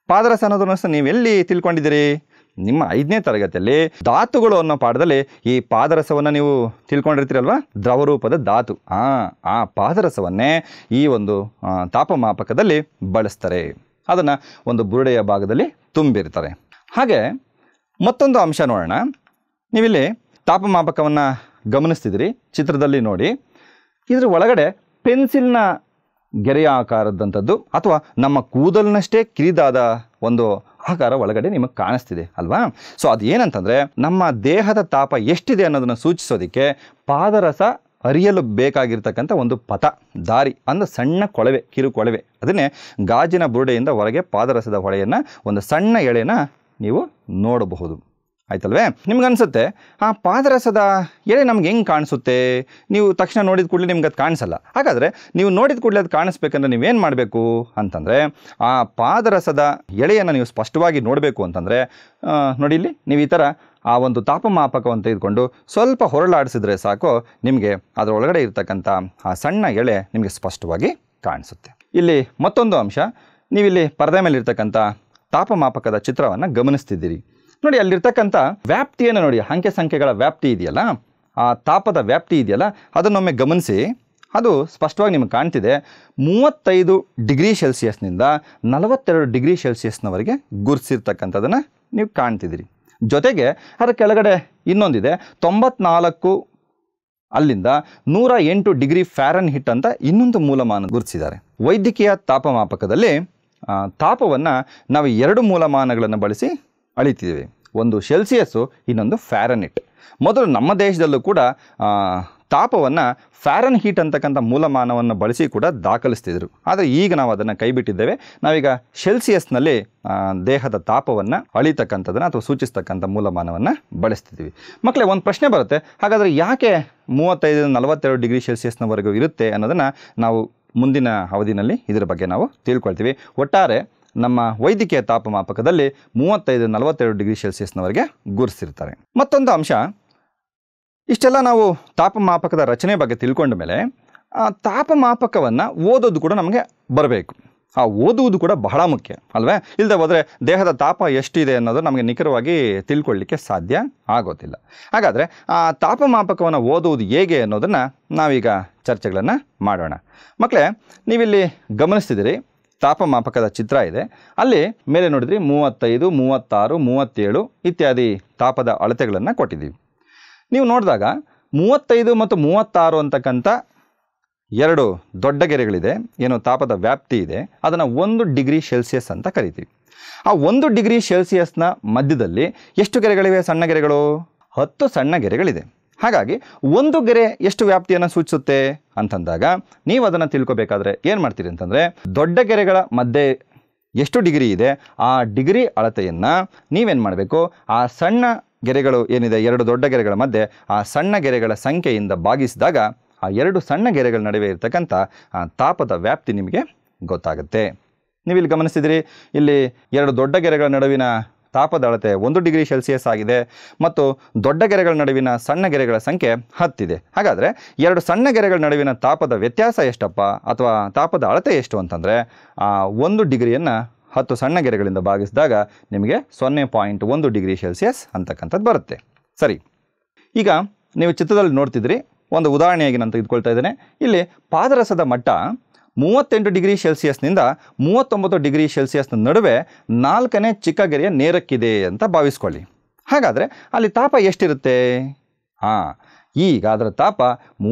ಪಾದರಸ ಅನ್ನೋದನ್ನು ನೀವೆಲ್ಲಿ ತಿಳ್ಕೊಂಡಿದ್ದೀರಿ? ನಿಮ್ಮ 5ನೇ ತರಗತಿಯಲ್ಲಿ ಧಾತುಗಳು ಅನ್ನೋ ಪಾಠದಲ್ಲಿ ಈ ಪಾದರಸವನ್ನು ನೀವು ತಿಳ್ಕೊಂಡಿರ್ತೀರಲ್ವ? ದ್ರವರೂಪದ ಧಾತು. ಆ ಪಾದರಸವನ್ನೇ ಈ ಒಂದು ತಾಪಮಾಪಕದಲ್ಲಿ ಬಳಸ್ತಾರೆ. ಅದನ್ನು ಒಂದು ಬುರುಡೆಯ ಭಾಗದಲ್ಲಿ ತುಂಬಿರ್ತಾರೆ. ಹಾಗೆ ಮತ್ತೊಂದು ಅಂಶ ನೋಡೋಣ. ನೀವಿಲ್ಲಿ ತಾಪಮಾಪಕವನ್ನು ಗಮನಿಸ್ತಿದ್ದೀರಿ, ಚಿತ್ರದಲ್ಲಿ ನೋಡಿ. ಇದರ ಒಳಗಡೆ ಪೆನ್ಸಿಲ್ನ ಗೆರೆಯ ಆಕಾರದಂಥದ್ದು ಅಥವಾ ನಮ್ಮ ಕೂದಲಿನಷ್ಟೇ ಕಿರಿದಾದ ಒಂದು ಆಕಾರ ಒಳಗಡೆ ನಿಮಗೆ ಕಾಣಿಸ್ತಿದೆ ಅಲ್ವಾ? ಸೊ ಅದು ಏನಂತಂದರೆ, ನಮ್ಮ ದೇಹದ ತಾಪ ಎಷ್ಟಿದೆ ಅನ್ನೋದನ್ನು ಸೂಚಿಸೋದಕ್ಕೆ ಪಾದರಸ ಅರಿಯಲು ಬೇಕಾಗಿರ್ತಕ್ಕಂಥ ಒಂದು ಪಥ, ದಾರಿ, ಅಂದರೆ ಸಣ್ಣ ಕೊಳವೆ, ಕಿರು ಕೊಳವೆ. ಅದನ್ನೇ ಗಾಜಿನ ಬುರುಡೆಯಿಂದ ಹೊರಗೆ ಪಾದರಸದ ಹೊಳೆಯನ್ನು ಒಂದು ಸಣ್ಣ ಎಳೆನ ನೀವು ನೋಡಬಹುದು. ಆಯ್ತಲ್ವೇ? ನಿಮ್ಗನ್ಸುತ್ತೆ ಆ ಪಾದರಸದ ಎಳೆ ನಮ್ಗೆ ಹೆಂಗೆ ಕಾಣಿಸುತ್ತೆ? ನೀವು ತಕ್ಷಣ ನೋಡಿದ ಕೂಡಲೇ ನಿಮ್ಗೆ ಅದು ಕಾಣಿಸಲ್ಲ. ಹಾಗಾದರೆ ನೀವು ನೋಡಿದ ಕೂಡಲೇ ಅದು ಕಾಣಿಸ್ಬೇಕಂದ್ರೆ ನೀವೇನು ಮಾಡಬೇಕು ಅಂತಂದರೆ, ಆ ಪಾದರಸದ ಎಳೆಯನ್ನು ನೀವು ಸ್ಪಷ್ಟವಾಗಿ ನೋಡಬೇಕು ಅಂತಂದರೆ ನೋಡಿ, ಇಲ್ಲಿ ನೀವು ಈ ಥರ ಆ ಒಂದು ತಾಪಮಾಪಕವನ್ನು ತೆಗೆದುಕೊಂಡು ಸ್ವಲ್ಪ ಹೊರಳಾಡಿಸಿದ್ರೆ ಸಾಕು, ನಿಮಗೆ ಅದರ ಒಳಗಡೆ ಇರ್ತಕ್ಕಂಥ ಆ ಸಣ್ಣ ಎಳೆ ನಿಮಗೆ ಸ್ಪಷ್ಟವಾಗಿ ಕಾಣಿಸುತ್ತೆ. ಇಲ್ಲಿ ಮತ್ತೊಂದು ಅಂಶ, ನೀವಿಲ್ಲಿ ಪರದೆ ಮೇಲೆ ಇರ್ತಕ್ಕಂಥ ತಾಪಮಾಪಕದ ಚಿತ್ರವನ್ನು ಗಮನಿಸ್ತಿದ್ದೀರಿ. ನೋಡಿ, ಅಲ್ಲಿರ್ತಕ್ಕಂಥ ವ್ಯಾಪ್ತಿಯನ್ನು ನೋಡಿ, ಅಂಕೆ ಸಂಖ್ಯೆಗಳ ವ್ಯಾಪ್ತಿ ಇದೆಯಲ್ಲ, ಆ ತಾಪದ ವ್ಯಾಪ್ತಿ ಇದೆಯಲ್ಲ, ಅದನ್ನೊಮ್ಮೆ ಗಮನಿಸಿ. ಅದು ಸ್ಪಷ್ಟವಾಗಿ ನಿಮಗೆ ಕಾಣ್ತಿದೆ. 35 ಡಿಗ್ರಿ ಸೆಲ್ಸಿಯಸ್ನಿಂದ 42 ಡಿಗ್ರಿ ಸೆಲ್ಸಿಯಸ್ನವರೆಗೆ ಗುರುತಿಸಿರ್ತಕ್ಕಂಥದ್ದನ್ನು ನೀವು ಕಾಣ್ತಿದ್ದೀರಿ. ಜೊತೆಗೆ ಅದರ ಕೆಳಗಡೆ ಇನ್ನೊಂದಿದೆ, 94 ಅಲ್ಲಿಂದ 108 ಡಿಗ್ರಿ ಫ್ಯಾರನ್ಹೀಟ್ ಅಂತ ಇನ್ನೊಂದು ಮೂಲಮಾನ ಗುರುತಿಸಿದ್ದಾರೆ. ವೈದ್ಯಕೀಯ ತಾಪಮಾಪಕದಲ್ಲಿ ತಾಪವನ್ನು ನಾವು 2 ಮೂಲಮಾನಗಳನ್ನು ಬಳಸಿ ಅಳಿತಿದ್ದೀವಿ. ಒಂದು ಸೆಲ್ಸಿಯಸ್ಸು, ಇನ್ನೊಂದು ಫ್ಯಾರನ್ಹೀಟ್. ಮೊದಲು ನಮ್ಮ ದೇಶದಲ್ಲೂ ಕೂಡ ತಾಪವನ್ನು ಫ್ಯಾರನ್ಹೀಟ್ ಅಂತಕ್ಕಂಥ ಮೂಲಮಾನವನ್ನು ಬಳಸಿ ಕೂಡ ದಾಖಲಿಸ್ತಿದ್ರು. ಆದರೆ ಈಗ ನಾವು ಅದನ್ನು ಕೈಬಿಟ್ಟಿದ್ದೇವೆ. ನಾವೀಗ ಸೆಲ್ಸಿಯಸ್ನಲ್ಲಿ ದೇಹದ ತಾಪವನ್ನು ಅಳಿತಕ್ಕಂಥದ್ದನ್ನು ಅಥವಾ ಸೂಚಿಸ್ತಕ್ಕಂಥ ಮೂಲಮಾನವನ್ನು ಬಳಸ್ತಿದ್ದೀವಿ. ಮಕ್ಕಳೇ, ಒಂದು ಪ್ರಶ್ನೆ ಬರುತ್ತೆ, ಹಾಗಾದರೆ ಯಾಕೆ 35-42 ಡಿಗ್ರಿ ಸೆಲ್ಸಿಯಸ್ನವರೆಗೂ ಇರುತ್ತೆ ಅನ್ನೋದನ್ನು ನಾವು ಮುಂದಿನ ಅವಧಿನಲ್ಲಿ ಇದರ ಬಗ್ಗೆ ನಾವು ತಿಳ್ಕೊಳ್ತೀವಿ. ಒಟ್ಟಾರೆ ನಮ್ಮ ವೈದ್ಯಕೀಯ ತಾಪಮಾಪಕದಲ್ಲಿ 35-42 ಡಿಗ್ರಿ ಸೆಲ್ಸಿಯಸ್ನವರೆಗೆ ಗುರುತಿಸಿರ್ತಾರೆ. ಮತ್ತೊಂದು ಅಂಶ, ಇಷ್ಟೆಲ್ಲ ನಾವು ತಾಪಮಾಪಕದ ರಚನೆ ಬಗ್ಗೆ ತಿಳ್ಕೊಂಡ ಮೇಲೆ ತಾಪಮಾಪಕವನ್ನು ಓದೋದು ಕೂಡ ನಮಗೆ ಬರಬೇಕು. ಆ ಓದುವುದು ಕೂಡ ಬಹಳ ಮುಖ್ಯ ಅಲ್ವೇ? ಇಲ್ಲದೆ ಹೋದರೆ ದೇಹದ ತಾಪ ಎಷ್ಟಿದೆ ಅನ್ನೋದು ನಮಗೆ ನಿಖರವಾಗಿ ತಿಳ್ಕೊಳ್ಳಿಕ್ಕೆ ಸಾಧ್ಯ ಆಗೋದಿಲ್ಲ. ಹಾಗಾದರೆ ಆ ತಾಪಮಾಪಕವನ್ನು ಓದುವುದು ಹೇಗೆ ಅನ್ನೋದನ್ನು ನಾವೀಗ ಚರ್ಚೆಗಳನ್ನು ಮಾಡೋಣ. ಮಕ್ಕಳೇ, ನೀವಿಲ್ಲಿ ಗಮನಿಸ್ತಿದ್ದೀರಿ, ತಾಪಮಾಪಕದ ಚಿತ್ರ ಇದೆ. ಅಲ್ಲಿ ಮೇಲೆ ನೋಡಿದ್ರಿ 35, 36, 37 ಇತ್ಯಾದಿ ತಾಪದ ಅಳತೆಗಳನ್ನು ಕೊಟ್ಟಿದ್ದೀವಿ. ನೀವು ನೋಡಿದಾಗ 35 ಮತ್ತು 36 ಅಂತಕ್ಕಂಥ 2 ದೊಡ್ಡ ಗೆರೆಗಳಿದೆ, ಏನು ತಾಪದ ವ್ಯಾಪ್ತಿ ಇದೆ, ಅದನ್ನು 1 ಡಿಗ್ರಿ ಸೆಲ್ಸಿಯಸ್ ಅಂತ ಕರಿತೀವಿ. ಆ 1 ಡಿಗ್ರಿ ಸೆಲ್ಸಿಯಸ್ನ ಮಧ್ಯದಲ್ಲಿ ಎಷ್ಟು ಗೆರೆಗಳಿವೆ? ಸಣ್ಣ ಗೆರೆಗಳು 10 ಸಣ್ಣ ಗೆರೆಗಳಿದೆ. ಹಾಗಾಗಿ 1 ಗೆರೆ ಎಷ್ಟು ವ್ಯಾಪ್ತಿಯನ್ನು ಸೂಚಿಸುತ್ತೆ ಅಂತಂದಾಗ ನೀವು ಅದನ್ನು ತಿಳ್ಕೊಬೇಕಾದ್ರೆ ಏನು ಮಾಡ್ತೀರಿ ಅಂತಂದರೆ, ದೊಡ್ಡ ಗೆರೆಗಳ ಮಧ್ಯೆ ಎಷ್ಟು ಡಿಗ್ರಿ ಇದೆ ಆ ಡಿಗ್ರಿ ಅಳತೆಯನ್ನು ನೀವೇನು ಮಾಡಬೇಕು, ಆ ಸಣ್ಣ ಗೆರೆಗಳು ಏನಿದೆ 2 ದೊಡ್ಡ ಗೆರೆಗಳ ಮಧ್ಯೆ ಆ ಸಣ್ಣ ಗೆರೆಗಳ ಸಂಖ್ಯೆಯಿಂದ ಭಾಗಿಸಿದಾಗ ಆ 2 ಸಣ್ಣ ಗೆರೆಗಳ ನಡುವೆ ಇರತಕ್ಕಂಥ ಆ ತಾಪದ ವ್ಯಾಪ್ತಿ ನಿಮಗೆ ಗೊತ್ತಾಗುತ್ತೆ. ನೀವಿಲ್ಲಿ ಗಮನಿಸಿದಿರಿ, ಇಲ್ಲಿ 2 ದೊಡ್ಡ ಗೆರೆಗಳ ನಡುವಿನ ತಾಪದ ಅಳತೆ 1 ಡಿಗ್ರಿ ಸೆಲ್ಸಿಯಸ್ ಆಗಿದೆ ಮತ್ತು ದೊಡ್ಡ ಗೆರೆಗಳ ನಡುವಿನ ಸಣ್ಣ ಗೆರೆಗಳ ಸಂಖ್ಯೆ 10 ಇದೆ. ಹಾಗಾದರೆ 2 ಸಣ್ಣ ಗೆರೆಗಳ ನಡುವಿನ ತಾಪದ ವ್ಯತ್ಯಾಸ ಎಷ್ಟಪ್ಪ ಅಥವಾ ತಾಪದ ಅಳತೆ ಎಷ್ಟು ಅಂತಂದರೆ 1 ಡಿಗ್ರಿಯನ್ನು 10 ಸಣ್ಣ ಗೆರೆಗಳಿಂದ ಭಾಗಿಸಿದಾಗ ನಿಮಗೆ 0.1 ಡಿಗ್ರಿ ಸೆಲ್ಸಿಯಸ್ ಅಂತಕ್ಕಂಥದ್ದು ಬರುತ್ತೆ. ಸರಿ, ಈಗ ನೀವು ಚಿತ್ರದಲ್ಲಿ ನೋಡ್ತಿದ್ರಿ, ಒಂದು ಉದಾಹರಣೆಯಾಗಿ ನಾನು ತೆಗೆದುಕೊಳ್ತಾ ಇದ್ದೇನೆ. ಇಲ್ಲಿ ಪಾದರಸದ ಮಟ್ಟ 38 ಡಿಗ್ರಿ ಸೆಲ್ಸಿಯಸ್ನಿಂದ 39 ಡಿಗ್ರಿ ಸೆಲ್ಸಿಯಸ್ನ ನಡುವೆ 4ನೇ ಚಿಕ್ಕ ಗೆರೆಯ ನೇರಕ್ಕಿದೆ ಅಂತ ಭಾವಿಸ್ಕೊಳ್ಳಿ. ಹಾಗಾದರೆ ಅಲ್ಲಿ ತಾಪ ಎಷ್ಟಿರುತ್ತೆ? ಈಗ ಅದರ ತಾಪ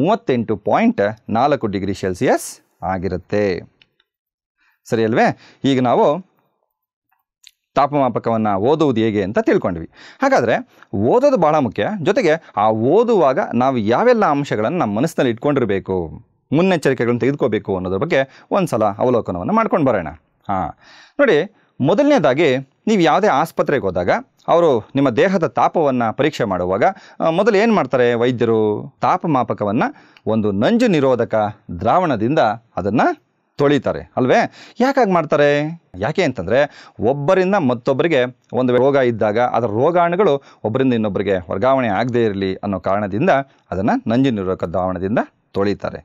38.4 ಡಿಗ್ರಿ ಸೆಲ್ಸಿಯಸ್ ಆಗಿರುತ್ತೆ. ಸರಿ ಅಲ್ವೇ? ಈಗ ನಾವು ತಾಪಮಾಪಕವನ್ನು ಓದುವುದು ಹೇಗೆ ಅಂತ ತಿಳ್ಕೊಂಡ್ವಿ. ಹಾಗಾದರೆ ಓದೋದು ಬಹಳ ಮುಖ್ಯ. ಜೊತೆಗೆ ಆ ಓದುವಾಗ ನಾವು ಯಾವೆಲ್ಲ ಅಂಶಗಳನ್ನು ನಮ್ಮ ಮನಸ್ಸಿನಲ್ಲಿ ಇಟ್ಕೊಂಡಿರಬೇಕು, ಮುನ್ನೆಚ್ಚರಿಕೆಗಳನ್ನು ತೆಗೆದುಕೋಬೇಕು ಅನ್ನೋದ್ರ ಬಗ್ಗೆ ಒಂದು ಸಲ ಅವಲೋಕನವನ್ನು ಮಾಡ್ಕೊಂಡು ಬರೋಣ. ನೋಡಿ, ಮೊದಲನೇದಾಗಿ ನೀವು ಯಾವುದೇ ಆಸ್ಪತ್ರೆಗೆ ಹೋದಾಗ ಅವರು ನಿಮ್ಮ ದೇಹದ ತಾಪವನ್ನು ಪರೀಕ್ಷೆ ಮಾಡುವಾಗ ಮೊದಲು ಏನು ಮಾಡ್ತಾರೆ ವೈದ್ಯರು? ತಾಪಮಾಪಕವನ್ನು ಒಂದು ನಂಜು ನಿರೋಧಕ ದ್ರಾವಣದಿಂದ ಅದನ್ನು ತೊಳಿತಾರೆ ಅಲ್ವೇ? ಯಾಕಾಗಿ ಮಾಡ್ತಾರೆ? ಯಾಕೆ ಅಂತಂದರೆ, ಒಬ್ಬರಿಂದ ಮತ್ತೊಬ್ಬರಿಗೆ ಒಂದು ರೋಗ ಇದ್ದಾಗ ಅದರ ರೋಗಾಣುಗಳು ಒಬ್ಬರಿಂದ ಇನ್ನೊಬ್ಬರಿಗೆ ವರ್ಗಾವಣೆ ಆಗದೇ ಇರಲಿ ಅನ್ನೋ ಕಾರಣದಿಂದ ಅದನ್ನು ನಂಜು ನಿರೋಧಕ ದ್ರಾವಣದಿಂದ ತೊಳಿತಾರೆ.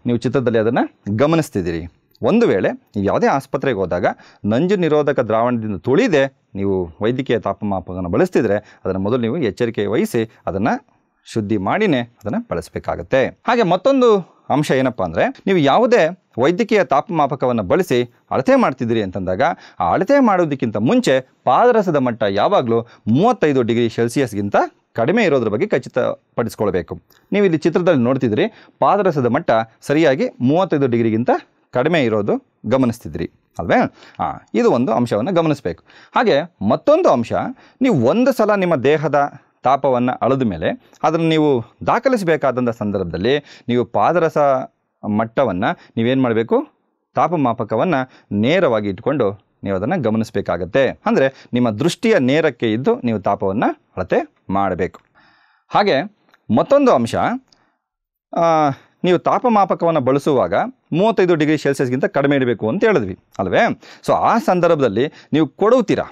ನೀವು ಚಿತ್ರದಲ್ಲಿ ಅದನ್ನು ಗಮನಿಸ್ತಿದ್ದೀರಿ. ಒಂದು ವೇಳೆ ನೀವು ಯಾವುದೇ ಆಸ್ಪತ್ರೆಗೆ ಹೋದಾಗ ನಂಜು ನಿರೋಧಕ ದ್ರಾವಣದಿಂದ ತೊಳಿದೆ ನೀವು ವೈದ್ಯಕೀಯ ತಾಪಮಾಪಕವನ್ನು ಬಳಸ್ತಿದ್ರೆ ಅದನ್ನು ಮೊದಲು ನೀವು ಎಚ್ಚರಿಕೆ ವಹಿಸಿ ಅದನ್ನು ಶುದ್ಧಿ ಮಾಡಿನೇ ಅದನ್ನು ಬಳಸಬೇಕಾಗತ್ತೆ. ಹಾಗೆ ಮತ್ತೊಂದು ಅಂಶ ಏನಪ್ಪ ಅಂದರೆ, ನೀವು ಯಾವುದೇ ವೈದ್ಯಕೀಯ ತಾಪಮಾಪಕವನ್ನು ಬಳಸಿ ಅಳತೆ ಮಾಡ್ತಿದ್ದೀರಿ ಅಂತಂದಾಗ ಆ ಅಳತೆ ಮಾಡೋದಕ್ಕಿಂತ ಮುಂಚೆ ಪಾದರಸದ ಮಟ್ಟ ಯಾವಾಗಲೂ 35 ಡಿಗ್ರಿ ಸೆಲ್ಸಿಯಸ್ಗಿಂತ ಕಡಿಮೆ ಇರೋದ್ರ ಬಗ್ಗೆ ಖಚಿತಪಡಿಸ್ಕೊಳ್ಬೇಕು. ನೀವು ಇಲ್ಲಿ ಚಿತ್ರದಲ್ಲಿ ನೋಡ್ತಿದ್ರಿ, ಪಾದರಸದ ಮಟ್ಟ ಸರಿಯಾಗಿ 35 ಡಿಗ್ರಿಗಿಂತ ಕಡಿಮೆ ಇರೋದು ಗಮನಿಸ್ತಿದ್ರಿ ಅಲ್ವೇ? ಇದು ಒಂದು ಅಂಶವನ್ನು ಗಮನಿಸಬೇಕು. ಹಾಗೆ ಮತ್ತೊಂದು ಅಂಶ, ನೀವು ಒಂದು ಸಲ ನಿಮ್ಮ ದೇಹದ ತಾಪವನ್ನು ಅಳೆದ ಮೇಲೆ ಅದನ್ನು ನೀವು ದಾಖಲಿಸಬೇಕಾದಂಥ ಸಂದರ್ಭದಲ್ಲಿ ನೀವು ಪಾದರಸ ಮಟ್ಟವನ್ನು ನೀವೇನು ಮಾಡಬೇಕು, ತಾಪಮಾಪಕವನ್ನು ನೇರವಾಗಿ ಇಟ್ಕೊಂಡು ನೀವು ಅದನ್ನು ಗಮನಿಸಬೇಕಾಗತ್ತೆ. ಅಂದರೆ ನಿಮ್ಮ ದೃಷ್ಟಿಯ ನೇರಕ್ಕೆ ಇದ್ದು ನೀವು ತಾಪವನ್ನು ಅಳತೆ ಮಾಡಬೇಕು. ಹಾಗೆ ಮತ್ತೊಂದು ಅಂಶ, ನೀವು ತಾಪಮಾಪಕವನ್ನು ಬಳಸುವಾಗ 35 ಡಿಗ್ರಿ ಸೆಲ್ಸಿಯಸ್ಗಿಂತ ಕಡಿಮೆ ಇಡಬೇಕು ಅಂತ ಹೇಳಿದ್ವಿ ಅಲ್ವೇ? ಸೊ ಆ ಸಂದರ್ಭದಲ್ಲಿ ನೀವು ಕೊಡುತ್ತೀರಾ,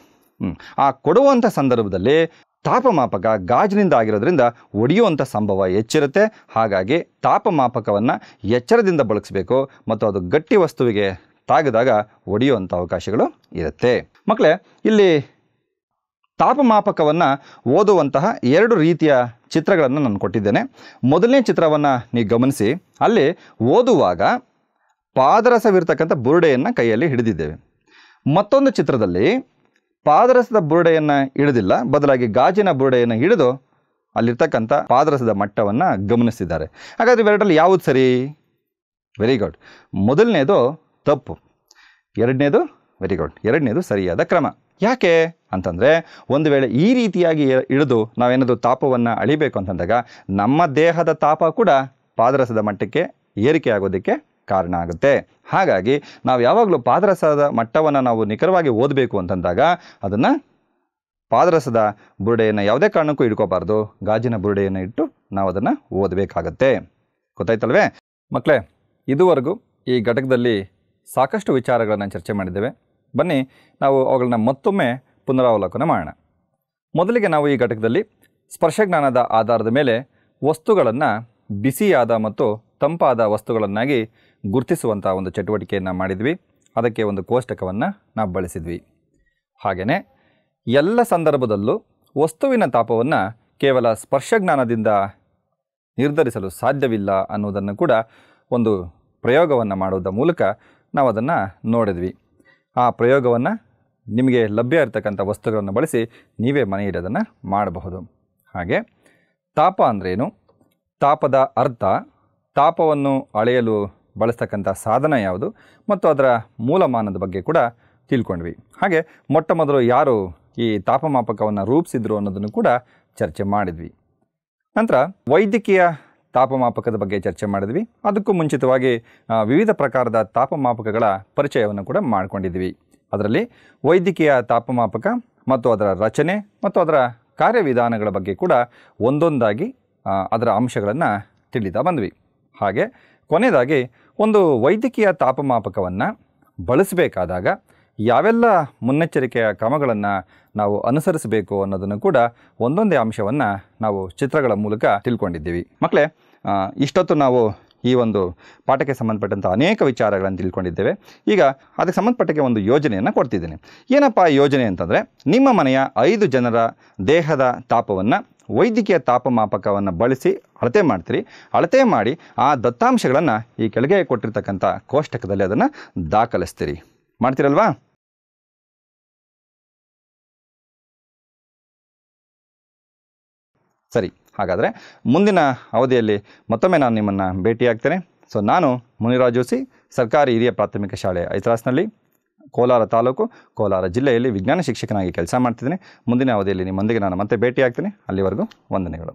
ಆ ಕೊಡುವಂಥ ಸಂದರ್ಭದಲ್ಲಿ ತಾಪಮಾಪಕ ಗಾಜಿನಿಂದ ಆಗಿರೋದ್ರಿಂದ ಒಡೆಯುವಂಥ ಸಂಭವ ಹೆಚ್ಚಿರುತ್ತೆ. ಹಾಗಾಗಿ ತಾಪಮಾಪಕವನ್ನು ಎಚ್ಚರದಿಂದ ಬಳಸಬೇಕು ಮತ್ತು ಅದು ಗಟ್ಟಿ ವಸ್ತುವಿಗೆ ತಾಗಿದಾಗ ಒಡೆಯುವಂಥ ಅವಕಾಶಗಳು ಇರುತ್ತೆ. ಮಕ್ಕಳೇ, ಇಲ್ಲಿ ತಾಪಮಾಪಕವನ್ನು ಓದುವಂತಹ 2 ರೀತಿಯ ಚಿತ್ರಗಳನ್ನು ನಾನು ಕೊಟ್ಟಿದ್ದೇನೆ. ಮೊದಲನೇ ಚಿತ್ರವನ್ನು ನೀವು ಗಮನಿಸಿ. ಅಲ್ಲಿ ಓದುವಾಗ ಪಾದರಸವಿರ್ತಕ್ಕಂಥ ಬುರುಡೆಯನ್ನು ಕೈಯಲ್ಲಿ ಹಿಡಿದಿದ್ದೇವೆ. ಮತ್ತೊಂದು ಚಿತ್ರದಲ್ಲಿ ಪಾದರಸದ ಬುರುಡೆಯನ್ನು ಹಿಡಿದಿಲ್ಲ, ಬದಲಾಗಿ ಗಾಜಿನ ಬುರುಡೆಯನ್ನು ಹಿಡಿದು ಅಲ್ಲಿರ್ತಕ್ಕಂಥ ಪಾದರಸದ ಮಟ್ಟವನ್ನು ಗಮನಿಸಿದ್ದಾರೆ. ಹಾಗಾದರೆ ಇವೆರಡರಲ್ಲಿ ಯಾವುದು ಸರಿ? ವೆರಿ ಗುಡ್, ಮೊದಲನೇದು ತಪ್ಪು, ಎರಡನೇದು ವೆರಿ ಗುಡ್, ಎರಡನೇದು ಸರಿಯಾದ ಕ್ರಮ. ಯಾಕೆ ಅಂತಂದರೆ, ಒಂದು ವೇಳೆ ಈ ರೀತಿಯಾಗಿ ಹಿಡಿದು ನಾವೇನಾದರೂ ತಾಪವನ್ನು ಅಳಿಬೇಕು ಅಂತಂದಾಗ ನಮ್ಮ ದೇಹದ ತಾಪ ಕೂಡ ಪಾದರಸದ ಮಟ್ಟಕ್ಕೆ ಏರಿಕೆ ಆಗೋದಕ್ಕೆ ಕಾರಣ ಆಗುತ್ತೆ. ಹಾಗಾಗಿ ನಾವು ಯಾವಾಗಲೂ ಪಾದರಸದ ಮಟ್ಟವನ್ನು ನಾವು ನಿಖರವಾಗಿ ಓದಬೇಕು ಅಂತಂದಾಗ ಅದನ್ನು ಪಾದರಸದ ಬುರುಡೆಯನ್ನು ಯಾವುದೇ ಕಾರಣಕ್ಕೂ ಇಟ್ಕೋಬಾರ್ದು, ಗಾಜಿನ ಬುರುಡೆಯನ್ನು ಇಟ್ಟು ನಾವು ಅದನ್ನು ಓದಬೇಕಾಗತ್ತೆ. ಗೊತ್ತಾಯ್ತಲ್ವೇ ಮಕ್ಕಳೇ? ಇದುವರೆಗೂ ಈ ಘಟಕದಲ್ಲಿ ಸಾಕಷ್ಟು ವಿಚಾರಗಳನ್ನು ಚರ್ಚೆ ಮಾಡಿದ್ದೇವೆ. ಬನ್ನಿ ನಾವು ಅವುಗಳನ್ನ ಮತ್ತೊಮ್ಮೆ ಪುನರಾವಲೋಕನ ಮಾಡೋಣ. ಮೊದಲಿಗೆ ನಾವು ಈ ಘಟಕದಲ್ಲಿ ಸ್ಪರ್ಶಜ್ಞಾನದ ಆಧಾರದ ಮೇಲೆ ವಸ್ತುಗಳನ್ನು ಬಿಸಿಯಾದ ಮತ್ತು ತಂಪಾದ ವಸ್ತುಗಳನ್ನಾಗಿ ಗುರುತಿಸುವಂಥ ಒಂದು ಚಟುವಟಿಕೆಯನ್ನು ಮಾಡಿದ್ವಿ. ಅದಕ್ಕೆ ಒಂದು ಕೋಷ್ಟಕವನ್ನು ನಾವು ಬಳಸಿದ್ವಿ. ಹಾಗೆಯೇ ಎಲ್ಲ ಸಂದರ್ಭದಲ್ಲೂ ವಸ್ತುವಿನ ತಾಪವನ್ನು ಕೇವಲ ಸ್ಪರ್ಶಜ್ಞಾನದಿಂದ ನಿರ್ಧರಿಸಲು ಸಾಧ್ಯವಿಲ್ಲ ಅನ್ನೋದನ್ನು ಕೂಡ ಒಂದು ಪ್ರಯೋಗವನ್ನು ಮಾಡೋದ್ರ ಮೂಲಕ ನಾವು ಅದನ್ನು ನೋಡಿದ್ವಿ. ಆ ಪ್ರಯೋಗವನ್ನು ನಿಮಗೆ ಲಭ್ಯ ಇರತಕ್ಕಂಥ ವಸ್ತುಗಳನ್ನು ಬಳಸಿ ನೀವೇ ಮನೆಯಲ್ಲಿ ಅದನ್ನು ಮಾಡಬಹುದು. ಹಾಗೆ ತಾಪ ಅಂದ್ರೇನು, ತಾಪದ ಅರ್ಥ, ತಾಪವನ್ನು ಅಳೆಯಲು ಬಳಸ್ತಕ್ಕಂಥ ಸಾಧನ ಯಾವುದು ಮತ್ತು ಅದರ ಮೂಲಮಾನದ ಬಗ್ಗೆ ಕೂಡ ತಿಳ್ಕೊಂಡ್ವಿ. ಹಾಗೆ ಮೊಟ್ಟ ಮೊದಲು ಯಾರು ಈ ತಾಪಮಾಪಕವನ್ನು ರೂಪಿಸಿದ್ರು ಅನ್ನೋದನ್ನು ಕೂಡ ಚರ್ಚೆ ಮಾಡಿದ್ವಿ. ನಂತರ ವೈದ್ಯಕೀಯ ತಾಪಮಾಪಕದ ಬಗ್ಗೆ ಚರ್ಚೆ ಮಾಡಿದ್ವಿ. ಅದಕ್ಕೂ ಮುಂಚಿತವಾಗಿ ವಿವಿಧ ಪ್ರಕಾರದ ತಾಪಮಾಪಕಗಳ ಪರಿಚಯವನ್ನು ಕೂಡ ಮಾಡಿಕೊಂಡಿದ್ವಿ. ಅದರಲ್ಲಿ ವೈದ್ಯಕೀಯ ತಾಪಮಾಪಕ ಮತ್ತು ಅದರ ರಚನೆ ಮತ್ತು ಅದರ ಕಾರ್ಯವಿಧಾನಗಳ ಬಗ್ಗೆ ಕೂಡ ಒಂದೊಂದಾಗಿ ಅದರ ಅಂಶಗಳನ್ನು ತಿಳಿತಾ ಬಂದ್ವಿ. ಹಾಗೆ ಕೊನೆಯದಾಗಿ ಒಂದು ವೈದ್ಯಕೀಯ ತಾಪಮಾಪಕವನ್ನು ಬಳಸಬೇಕಾದಾಗ ಯಾವೆಲ್ಲ ಮುನ್ನೆಚ್ಚರಿಕೆಯ ಕ್ರಮಗಳನ್ನು ನಾವು ಅನುಸರಿಸಬೇಕು ಅನ್ನೋದನ್ನು ಕೂಡ ಒಂದೊಂದೇ ಅಂಶವನ್ನು ನಾವು ಚಿತ್ರಗಳ ಮೂಲಕ ತಿಳ್ಕೊಂಡಿದ್ದೀವಿ. ಮಕ್ಕಳೇ, ಇಷ್ಟೊತ್ತು ನಾವು ಈ ಒಂದು ಪಾಠಕ್ಕೆ ಸಂಬಂಧಪಟ್ಟಂಥ ಅನೇಕ ವಿಚಾರಗಳನ್ನು ತಿಳ್ಕೊಂಡಿದ್ದೇವೆ. ಈಗ ಅದಕ್ಕೆ ಸಂಬಂಧಪಟ್ಟಕ್ಕೆ ಒಂದು ಯೋಜನೆಯನ್ನು ಕೊಡ್ತಿದ್ದೇನೆ. ಏನಪ್ಪ ಯೋಜನೆ ಅಂತಂದರೆ, ನಿಮ್ಮ ಮನೆಯ 5 ಜನರ ದೇಹದ ತಾಪವನ್ನು ವೈದ್ಯಕೀಯ ತಾಪಮಾಪಕವನ್ನು ಬಳಸಿ ಅಳತೆ ಮಾಡ್ತೀರಿ. ಅಳತೆ ಮಾಡಿ ಆ ದತ್ತಾಂಶಗಳನ್ನು ಈ ಕೆಳಗೆ ಕೊಟ್ಟಿರ್ತಕ್ಕಂಥ ಕೋಷ್ಟಕದಲ್ಲಿ ಅದನ್ನು ದಾಖಲಿಸ್ತೀರಿ. ಮಾಡ್ತೀರಲ್ವಾ? ಸರಿ, ಹಾಗಾದರೆ ಮುಂದಿನ ಅವಧಿಯಲ್ಲಿ ಮತ್ತೊಮ್ಮೆ ನಾನು ನಿಮ್ಮನ್ನು ಭೇಟಿಯಾಗ್ತೇನೆ. ಸೊ ನಾನು ಮುನಿರಾಜ್ ಜೋಶಿ, ಸರ್ಕಾರಿ ಹಿರಿಯ ಪ್ರಾಥಮಿಕ ಶಾಲೆ ಐತರಾಸ್ನಲ್ಲಿ, ಕೋಲಾರ ತಾಲೂಕು, ಕೋಲಾರ ಜಿಲ್ಲೆಯಲ್ಲಿ ವಿಜ್ಞಾನ ಶಿಕ್ಷಕನಾಗಿ ಕೆಲಸ ಮಾಡ್ತಿದ್ದೀನಿ. ಮುಂದಿನ ಅವಧಿಯಲ್ಲಿ ನಿಮ್ಮೊಂದಿಗೆ ನಾನು ಮತ್ತೆ ಭೇಟಿಯಾಗ್ತೀನಿ. ಅಲ್ಲಿವರೆಗೂ ವಂದನೆಗಳು.